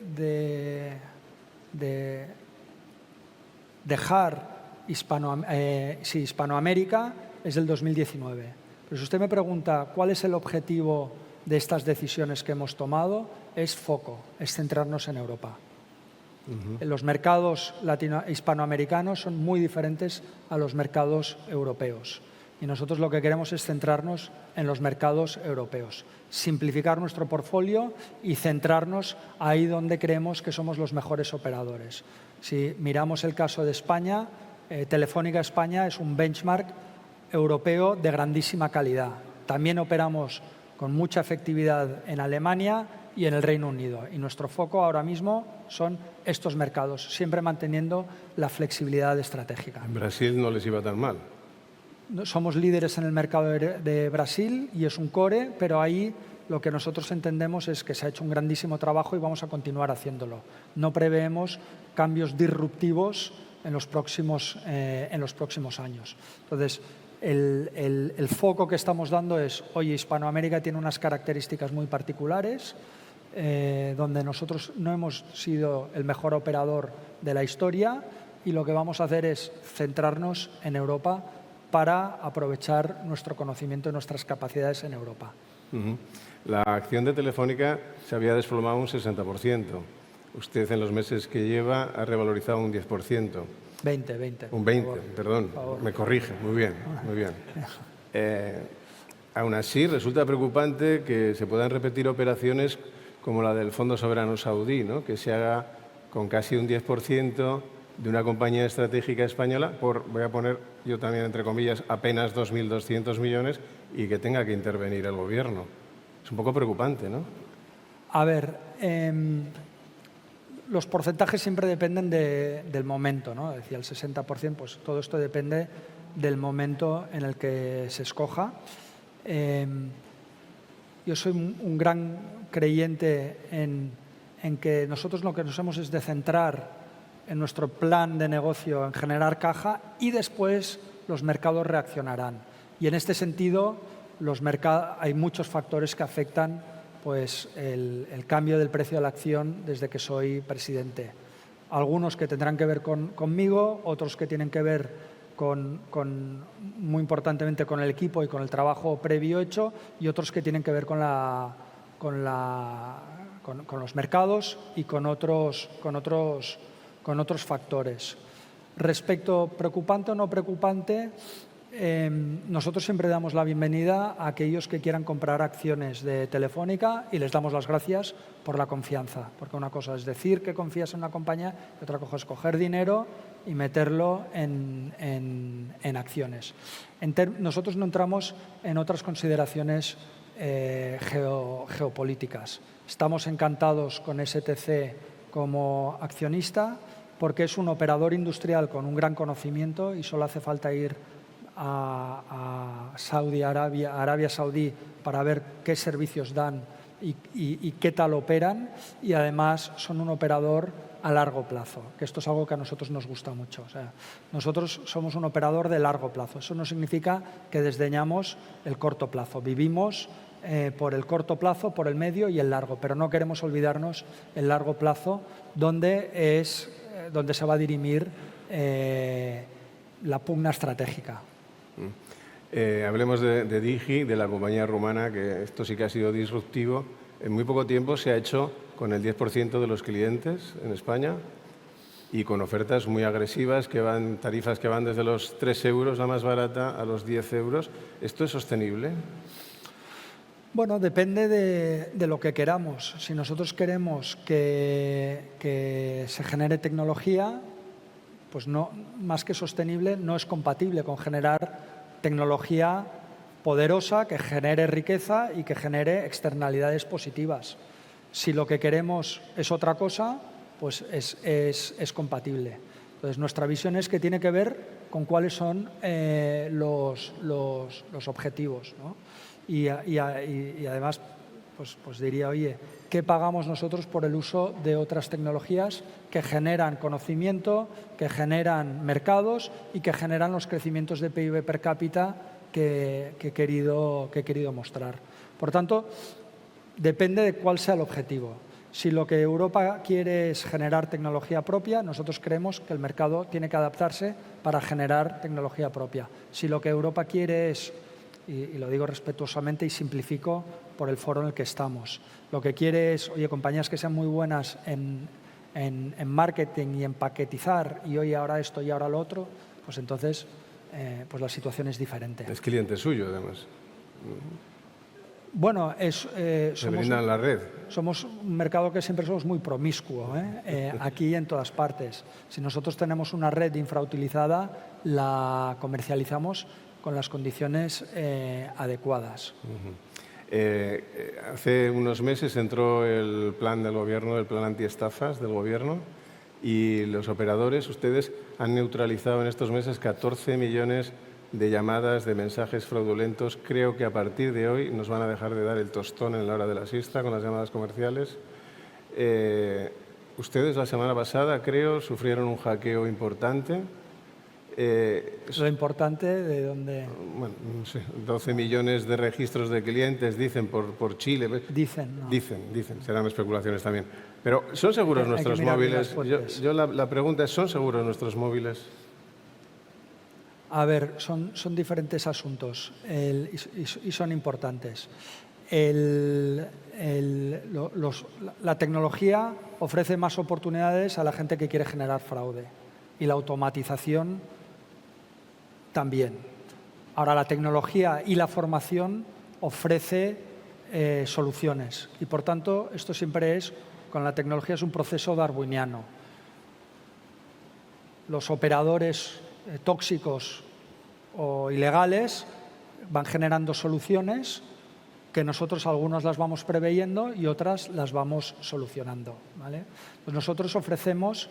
dejar Hispanoamérica es del 2019. Pero si usted me pregunta cuál es el objetivo de estas decisiones que hemos tomado, es foco, es centrarnos en Europa. Los mercados hispanoamericanos son muy diferentes a los mercados europeos. Y nosotros lo que queremos es centrarnos en los mercados europeos, simplificar nuestro portfolio y centrarnos ahí donde creemos que somos los mejores operadores. Si miramos el caso de España, Telefónica España es un benchmark europeo de grandísima calidad. También operamos con mucha efectividad en Alemania y en el Reino Unido. Y nuestro foco ahora mismo son estos mercados, siempre manteniendo la flexibilidad estratégica. En Brasil no les iba tan mal. Somos líderes en el mercado de Brasil y es un core, pero ahí lo que nosotros entendemos es que se ha hecho un grandísimo trabajo y vamos a continuar haciéndolo. No preveemos cambios disruptivos en los próximos años. Entonces, el foco que estamos dando es, oye, Hispanoamérica tiene unas características muy particulares, donde nosotros no hemos sido el mejor operador de la historia y lo que vamos a hacer es centrarnos en Europa para aprovechar nuestro conocimiento y nuestras capacidades en Europa. La acción de Telefónica se había desplomado un 60%. Usted en los meses que lleva ha revalorizado un 10%. 20. Un 20, perdón, me corrige, muy bien, muy bien. Aún así, resulta preocupante que se puedan repetir operaciones como la del Fondo Soberano Saudí, ¿no? Que se haga con casi un 10% de una compañía estratégica española por, voy a poner yo también entre comillas, apenas 2.200 millones y que tenga que intervenir el Gobierno. Es un poco preocupante, ¿no? A ver, los porcentajes siempre dependen del momento, ¿no? Decía el 60%, pues todo esto depende del momento en el que se escoja. Yo soy un gran creyente en que nosotros lo que nos hemos es de centrar en nuestro plan de negocio en generar caja y después los mercados reaccionarán. Y en este sentido, hay muchos factores que afectan pues, el cambio del precio de la acción desde que soy presidente. Algunos que tendrán que ver conmigo, otros que tienen que ver muy importantemente con el equipo y con el trabajo previo hecho, y otros que tienen que ver con los mercados y con otros factores. Respecto preocupante o no preocupante, nosotros siempre damos la bienvenida a aquellos que quieran comprar acciones de Telefónica y les damos las gracias por la confianza, porque una cosa es decir que confías en una compañía y otra cosa es coger dinero y meterlo en acciones. Nosotros no entramos en otras consideraciones geopolíticas. Estamos encantados con STC como accionista porque es un operador industrial con un gran conocimiento y solo hace falta ir a Arabia Saudí para ver qué servicios dan y qué tal operan, y además son un operador a largo plazo, que esto es algo que a nosotros nos gusta mucho. O sea, nosotros somos un operador de largo plazo. Eso no significa que desdeñamos el corto plazo. Vivimos por el corto plazo, por el medio y el largo, pero no queremos olvidarnos el largo plazo, donde se va a dirimir la pugna estratégica. Hablemos de Digi, de la compañía rumana, que esto sí que ha sido disruptivo. En muy poco tiempo se ha hecho con el 10% de los clientes en España y con ofertas muy agresivas, tarifas que van desde los 3 euros, la más barata, a los 10 euros. ¿Esto es sostenible? Bueno, depende de lo que queramos. Si nosotros queremos que se genere tecnología, pues no, más que sostenible, no es compatible con generar tecnología poderosa que genere riqueza y que genere externalidades positivas. Si lo que queremos es otra cosa, pues es compatible. Entonces, nuestra visión es que tiene que ver con cuáles son los objetivos, ¿no? Y además, pues diría, oye, ¿qué pagamos nosotros por el uso de otras tecnologías que generan conocimiento, que generan mercados y que generan los crecimientos de PIB per cápita que he querido mostrar? Por tanto, depende de cuál sea el objetivo. Si lo que Europa quiere es generar tecnología propia, nosotros creemos que el mercado tiene que adaptarse para generar tecnología propia. Si lo que Europa quiere es, y lo digo respetuosamente y simplifico por el foro en el que estamos, lo que quiere es, oye, compañías que sean muy buenas en marketing y en paquetizar, y hoy ahora esto y ahora lo otro, pues entonces pues la situación es diferente. Es cliente suyo, además. Bueno, Se brinda en la red. Somos un mercado que siempre somos muy promiscuo, aquí y en todas partes. Si nosotros tenemos una red infrautilizada, la comercializamos con las condiciones adecuadas. Hace unos meses entró el plan del Gobierno, el plan antiestafas del Gobierno, y los operadores, ustedes, han neutralizado en estos meses 14 millones de llamadas, de mensajes fraudulentos. Creo que a partir de hoy nos van a dejar de dar el tostón en la hora de la siesta con las llamadas comerciales. Ustedes la semana pasada, creo, sufrieron un hackeo importante. Lo importante de dónde... Bueno, no sé, 12 millones de registros de clientes, dicen, por Chile. Dicen, ¿no? Dicen, serán especulaciones también. Pero, ¿son seguros nuestros móviles? Yo la pregunta es, ¿son seguros nuestros móviles? A ver, son diferentes asuntos y son importantes. La tecnología ofrece más oportunidades a la gente que quiere generar fraude y la automatización también. Ahora, la tecnología y la formación ofrece soluciones y, por tanto, esto siempre con la tecnología es un proceso darwiniano. Los operadores tóxicos o ilegales van generando soluciones que nosotros algunos las vamos preveyendo y otras las vamos solucionando, ¿vale? Pues nosotros ofrecemos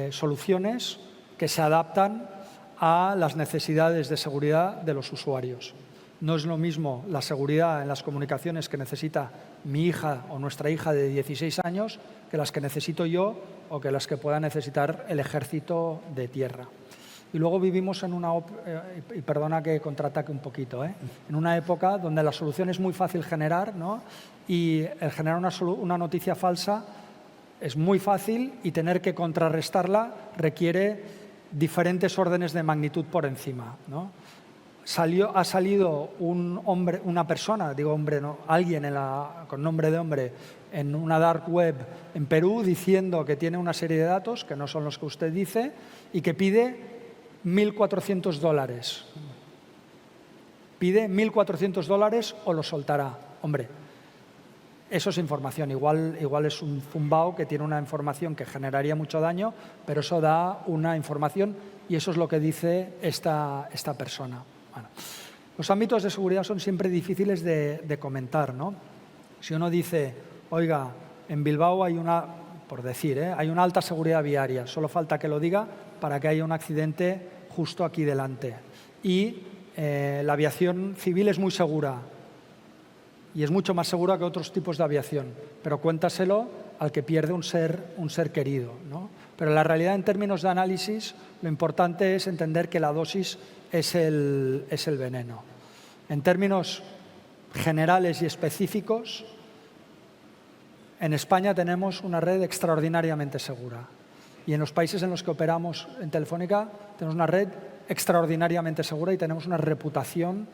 soluciones que se adaptan a las necesidades de seguridad de los usuarios. No es lo mismo la seguridad en las comunicaciones que necesita mi hija o nuestra hija de 16 años que las que necesito yo o que las que pueda necesitar el ejército de tierra. Y luego vivimos en y perdona que contraataque un poquito, en una época donde la solución es muy fácil generar, ¿no? Y el generar una noticia falsa es muy fácil y tener que contrarrestarla requiere diferentes órdenes de magnitud por encima, ¿no? Ha salido una persona, digo hombre, no, alguien con nombre de hombre en una dark web en Perú diciendo que tiene una serie de datos que no son los que usted dice y que pide $1.400. Pide $1.400 o lo soltará. Hombre, eso es información. Igual es un zumbao que tiene una información que generaría mucho daño, pero eso da una información y eso es lo que dice esta persona. Bueno, los ámbitos de seguridad son siempre difíciles de comentar, ¿no? Si uno dice, oiga, en Bilbao hay por decir, hay una alta seguridad viaria, solo falta que lo diga para que haya un accidente justo aquí delante. Y la aviación civil es muy segura y es mucho más segura que otros tipos de aviación, pero cuéntaselo al que pierde un ser querido, ¿no? Pero la realidad, en términos de análisis, lo importante es entender que la dosis es el veneno. En términos generales y específicos, en España tenemos una red extraordinariamente segura. Y en los países en los que operamos en Telefónica tenemos una red extraordinariamente segura y tenemos una reputación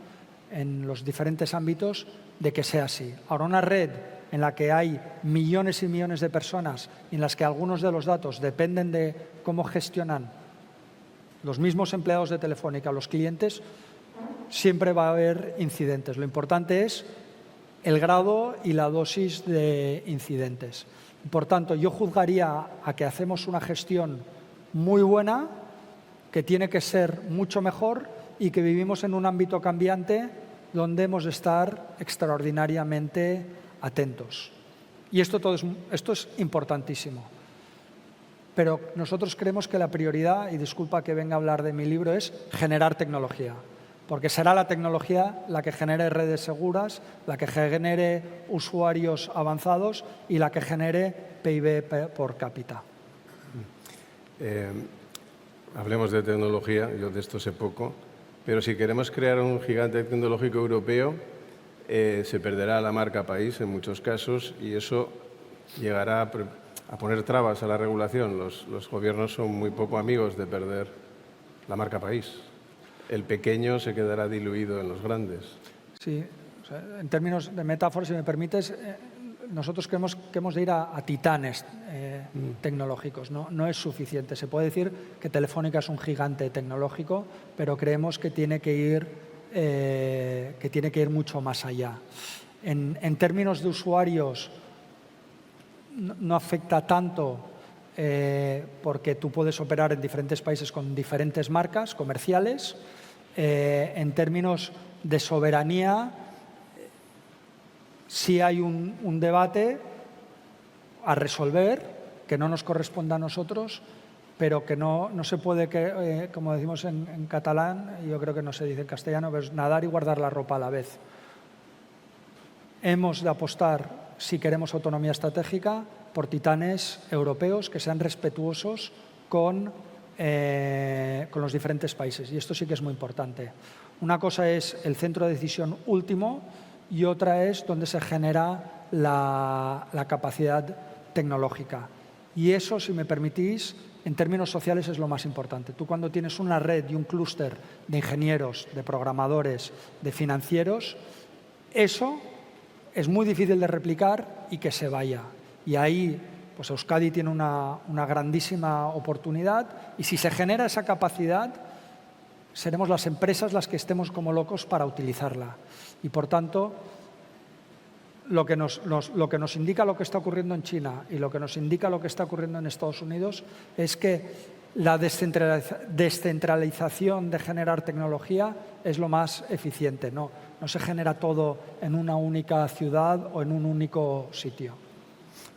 en los diferentes ámbitos de que sea así. Ahora, una red en la que hay millones y millones de personas y en las que algunos de los datos dependen de cómo gestionan los mismos empleados de Telefónica, los clientes, siempre va a haber incidentes. Lo importante es el grado y la dosis de incidentes. Por tanto, yo juzgaría a que hacemos una gestión muy buena, que tiene que ser mucho mejor y que vivimos en un ámbito cambiante donde hemos de estar extraordinariamente atentos. Y esto es importantísimo. Pero nosotros creemos que la prioridad, y disculpa que venga a hablar de mi libro, es generar tecnología. Porque será la tecnología la que genere redes seguras, la que genere usuarios avanzados y la que genere PIB por cápita. Hablemos de tecnología, yo de esto sé poco, pero si queremos crear un gigante tecnológico europeo, se perderá la marca país en muchos casos y eso llegará a poner trabas a la regulación. Los gobiernos son muy poco amigos de perder la marca país. El pequeño se quedará diluido en los grandes. Sí, o sea, en términos de metáfora, si me permites, nosotros creemos que hemos de ir a titanes tecnológicos, ¿no? No es suficiente. Se puede decir que Telefónica es un gigante tecnológico, pero creemos que tiene que ir mucho más allá. En términos de usuarios, no afecta tanto porque tú puedes operar en diferentes países con diferentes marcas comerciales. En términos de soberanía, sí hay un debate a resolver que no nos corresponde a nosotros, pero que no se puede, como decimos en catalán, yo creo que no se dice en castellano, pero es nadar y guardar la ropa a la vez. Hemos de apostar, si queremos autonomía estratégica, por titanes europeos que sean respetuosos con los diferentes países. Y esto sí que es muy importante. Una cosa es el centro de decisión último y otra es donde se genera la capacidad tecnológica. Y eso, si me permitís, en términos sociales es lo más importante. Tú cuando tienes una red y un clúster de ingenieros, de programadores, de financieros, eso es muy difícil de replicar y que se vaya. Y ahí, pues Euskadi tiene una grandísima oportunidad y si se genera esa capacidad, seremos las empresas las que estemos como locos para utilizarla. Y por tanto, lo que nos indica lo que está ocurriendo en China y lo que nos indica lo que está ocurriendo en Estados Unidos es que la descentralización de generar tecnología es lo más eficiente. No se genera todo en una única ciudad o en un único sitio.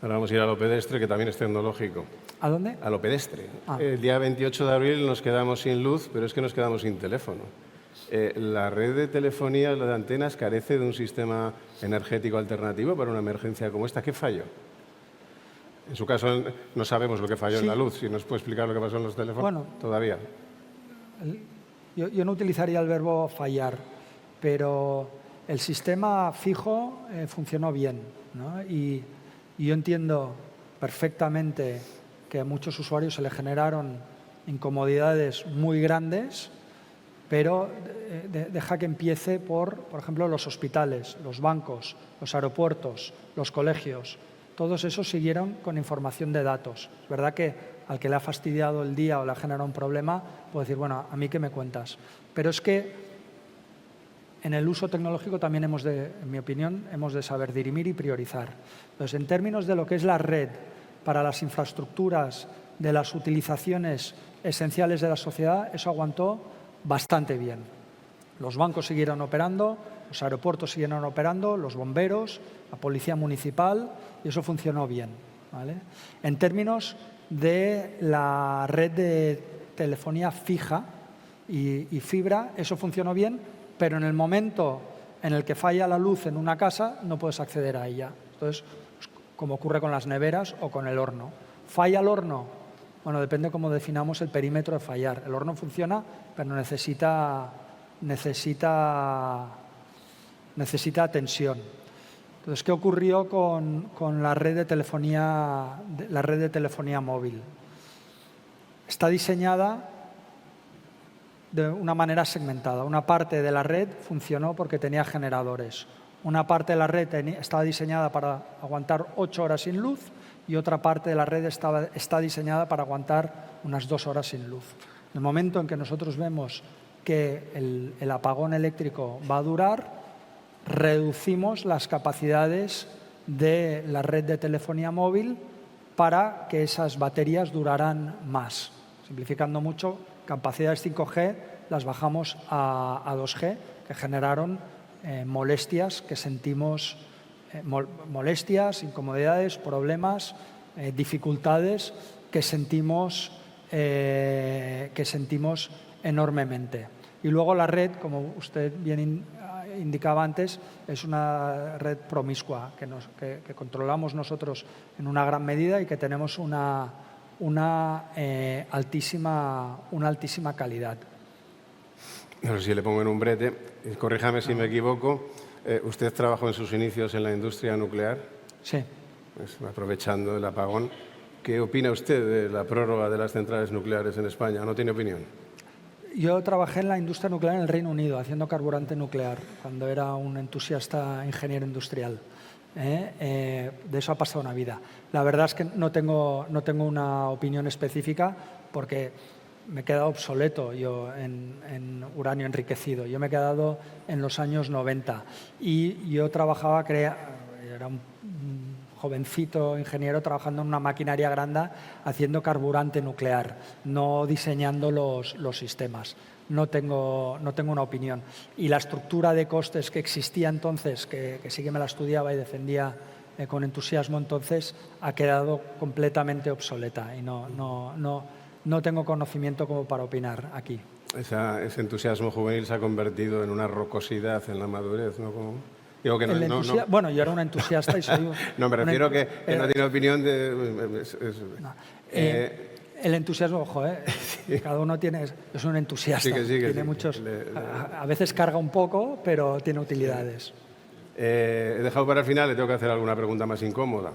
Ahora vamos a ir a lo pedestre, que también es tecnológico. ¿A dónde? A lo pedestre. El día 28 de abril nos quedamos sin luz, pero es que nos quedamos sin teléfono. La red de telefonía, la de antenas, carece de un sistema energético alternativo para una emergencia como esta. ¿Qué falló? En su caso, no sabemos lo que falló en la luz. Si nos puede explicar lo que pasó en los teléfonos, bueno, todavía. Yo no utilizaría el verbo fallar, pero el sistema fijo funcionó bien, ¿no? Y yo entiendo perfectamente que a muchos usuarios se le generaron incomodidades muy grandes, pero deja que empiece por ejemplo, los hospitales, los bancos, los aeropuertos, los colegios. Todos esos siguieron con información de datos. Es verdad que al que le ha fastidiado el día o le ha generado un problema, puede decir, bueno, ¿a mí qué me cuentas? Pero es que en el uso tecnológico también en mi opinión, hemos de saber dirimir y priorizar. Entonces, en términos de lo que es la red para las infraestructuras de las utilizaciones esenciales de la sociedad, eso aguantó bastante bien. Los bancos siguieron operando, los aeropuertos siguieron operando, los bomberos, la policía municipal, y eso funcionó bien, ¿vale? En términos de la red de telefonía fija y fibra, eso funcionó bien, pero en el momento en el que falla la luz en una casa, no puedes acceder a ella. Entonces, como ocurre con las neveras o con el horno. ¿Falla el horno? Bueno, depende cómo definamos el perímetro de fallar. El horno funciona, pero necesita tensión. Entonces, ¿qué ocurrió con la red de telefonía móvil? Está diseñada de una manera segmentada. Una parte de la red funcionó porque tenía generadores. Una parte de la red estaba diseñada para aguantar 8 horas sin luz y otra parte de la red está diseñada para aguantar unas 2 horas sin luz. En el momento en que nosotros vemos que el apagón eléctrico va a durar, reducimos las capacidades de la red de telefonía móvil para que esas baterías duraran más. Simplificando mucho, capacidades 5G las bajamos a 2G, que generaron molestias que sentimos, molestias, incomodidades, problemas, dificultades que sentimos enormemente. Y luego la red, como usted bien indicaba antes, es una red promiscua que controlamos nosotros en una gran medida y que tenemos una altísima calidad. No sé si le pongo en un brete, corríjame si me equivoco. ¿Usted trabajó en sus inicios en la industria nuclear? Sí. Pues, aprovechando el apagón, ¿qué opina usted de la prórroga de las centrales nucleares en España? ¿No tiene opinión? Yo trabajé en la industria nuclear en el Reino Unido, haciendo carburante nuclear, cuando era un entusiasta ingeniero industrial. De eso ha pasado una vida. La verdad es que no tengo una opinión específica porque me he quedado obsoleto yo en uranio enriquecido. Yo me he quedado en los años 90 y yo trabajaba, era un jovencito ingeniero trabajando en una maquinaria grande haciendo carburante nuclear, no diseñando los sistemas. No tengo una opinión. Y la estructura de costes que existía entonces, que sí que me la estudiaba y defendía con entusiasmo entonces, ha quedado completamente obsoleta y no tengo conocimiento como para opinar aquí. Ese entusiasmo juvenil se ha convertido en una rocosidad en la madurez, ¿no? Digo que no. Bueno, yo era un entusiasta y soy... No, me refiero que no tiene opinión de... El entusiasmo, ojo, sí. Cada uno es un entusiasta. Sí, tiene muchos... A veces carga un poco, pero tiene utilidades. He dejado para el final, le tengo que hacer alguna pregunta más incómoda.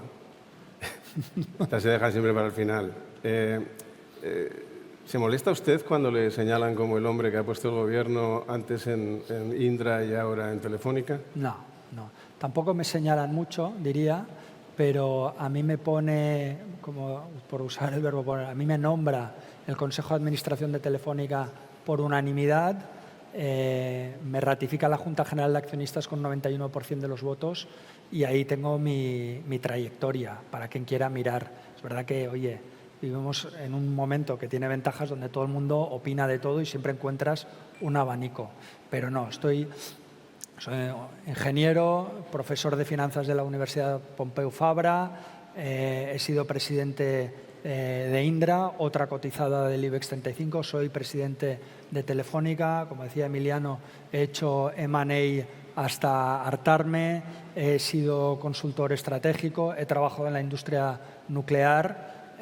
Estas se dejan siempre para el final. ¿Se molesta usted cuando le señalan como el hombre que ha puesto el gobierno antes en Indra y ahora en Telefónica? No. Tampoco me señalan mucho, diría, pero a mí me pone, como por usar el verbo poner, a mí me nombra el Consejo de Administración de Telefónica por unanimidad, me ratifica la Junta General de Accionistas con 91% de los votos y ahí tengo mi trayectoria para quien quiera mirar. Es verdad que, oye, vivimos en un momento que tiene ventajas donde todo el mundo opina de todo y siempre encuentras un abanico. Pero no, soy ingeniero, profesor de finanzas de la Universidad Pompeu Fabra, he sido presidente de Indra, otra cotizada del IBEX 35, soy presidente de Telefónica, como decía Emiliano, he hecho M&A hasta hartarme, he sido consultor estratégico, he trabajado en la industria nuclear,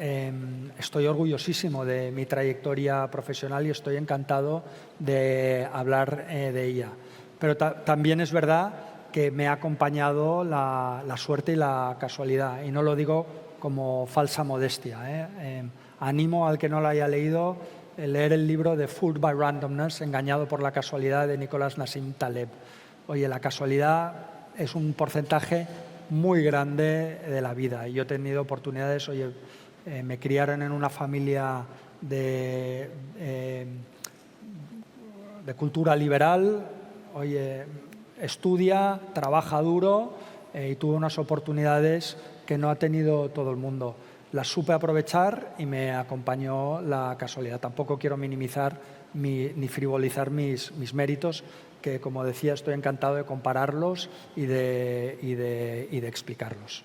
estoy orgullosísimo de mi trayectoria profesional y estoy encantado de hablar de ella. Pero también es verdad que me ha acompañado la suerte y la casualidad, y no lo digo como falsa modestia. Animo al que no lo haya leído a leer el libro de Fooled by Randomness, Engañado por la casualidad, de Nicolás Nassim Taleb. Oye, la casualidad es un porcentaje muy grande de la vida. Y yo he tenido oportunidades, me criaron en una familia de cultura liberal, estudia, trabaja duro y tuve unas oportunidades que no ha tenido todo el mundo. Las supe aprovechar y me acompañó la casualidad. Tampoco quiero minimizar ni frivolizar mis méritos, que, como decía, estoy encantado de compararlos y de explicarlos.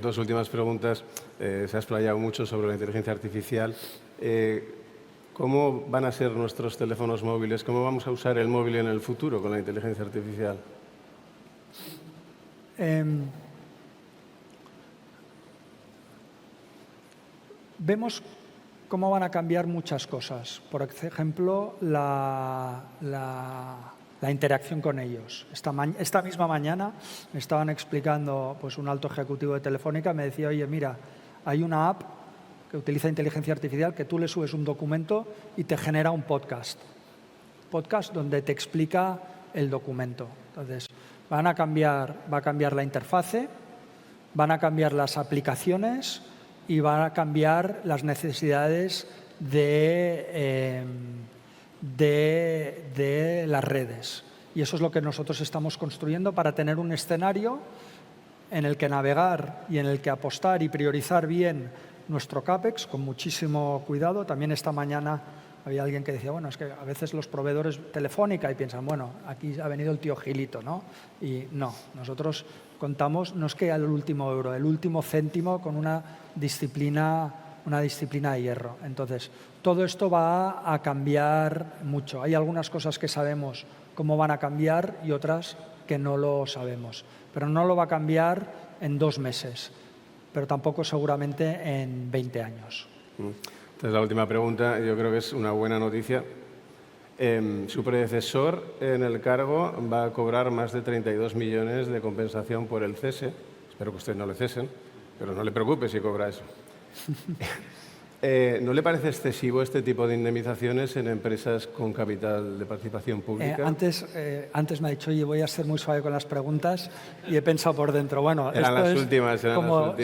Dos últimas preguntas. Se ha explayado mucho sobre la inteligencia artificial. ¿Cómo van a ser nuestros teléfonos móviles? ¿Cómo vamos a usar el móvil en el futuro con la inteligencia artificial? Vemos cómo van a cambiar muchas cosas. Por ejemplo, la interacción con ellos. Esta misma mañana me estaban explicando, pues, un alto ejecutivo de Telefónica, me decía, oye, mira, hay una app que utiliza inteligencia artificial que tú le subes un documento y te genera un podcast donde te explica el documento. Entonces, va a cambiar la interfase, van a cambiar las aplicaciones y van a cambiar las necesidades de las redes. Y eso es lo que nosotros estamos construyendo para tener un escenario en el que navegar y en el que apostar y priorizar bien nuestro CAPEX con muchísimo cuidado. También esta mañana había alguien que decía, bueno, es que a veces los proveedores Telefónica y piensan, bueno, aquí ha venido el tío Gilito, ¿no? Y no, nosotros contamos, no es que al último euro, el último céntimo con una disciplina de hierro. Entonces, todo esto va a cambiar mucho. Hay algunas cosas que sabemos cómo van a cambiar y otras que no lo sabemos. Pero no lo va a cambiar en 2 meses, pero tampoco seguramente en 20 años. Entonces, la última pregunta, yo creo que es una buena noticia. Su predecesor en el cargo va a cobrar más de 32 millones de compensación por el cese. Espero que usted no le cesen, pero no le preocupe si cobra eso. ¿No le parece excesivo este tipo de indemnizaciones en empresas con capital de participación pública? Antes me ha dicho, oye, voy a ser muy suave con las preguntas, y he pensado por dentro, bueno, eran esto las es últimas.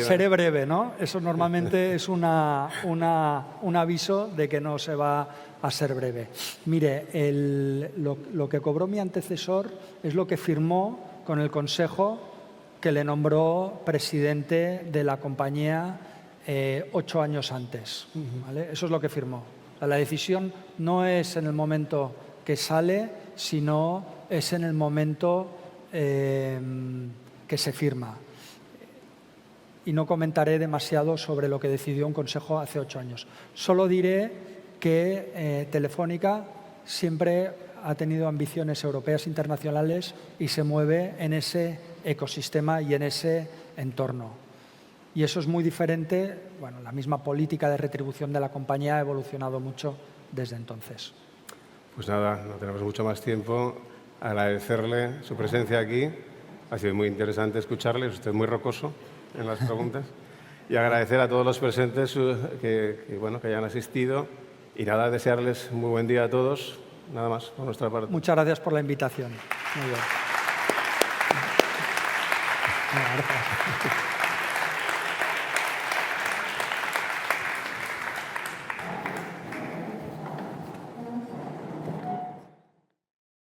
Seré breve, ¿no? Eso normalmente es un aviso de que no se va a ser breve. Mire, lo que cobró mi antecesor es lo que firmó con el Consejo que le nombró presidente de la compañía 8 años antes. ¿Vale? Eso es lo que firmó. La decisión no es en el momento que sale, sino es en el momento que se firma. Y no comentaré demasiado sobre lo que decidió un consejo hace 8 años. Solo diré que Telefónica siempre ha tenido ambiciones europeas internacionales y se mueve en ese ecosistema y en ese entorno. Y eso es muy diferente. Bueno, la misma política de retribución de la compañía ha evolucionado mucho desde entonces. Pues nada, no tenemos mucho más tiempo. Agradecerle su presencia aquí. Ha sido muy interesante escucharle, es usted muy rocoso en las preguntas. Y agradecer a todos los presentes que hayan asistido. Y nada, desearles muy buen día a todos. Nada más por nuestra parte. Muchas gracias por la invitación. Muy bien. Gracias.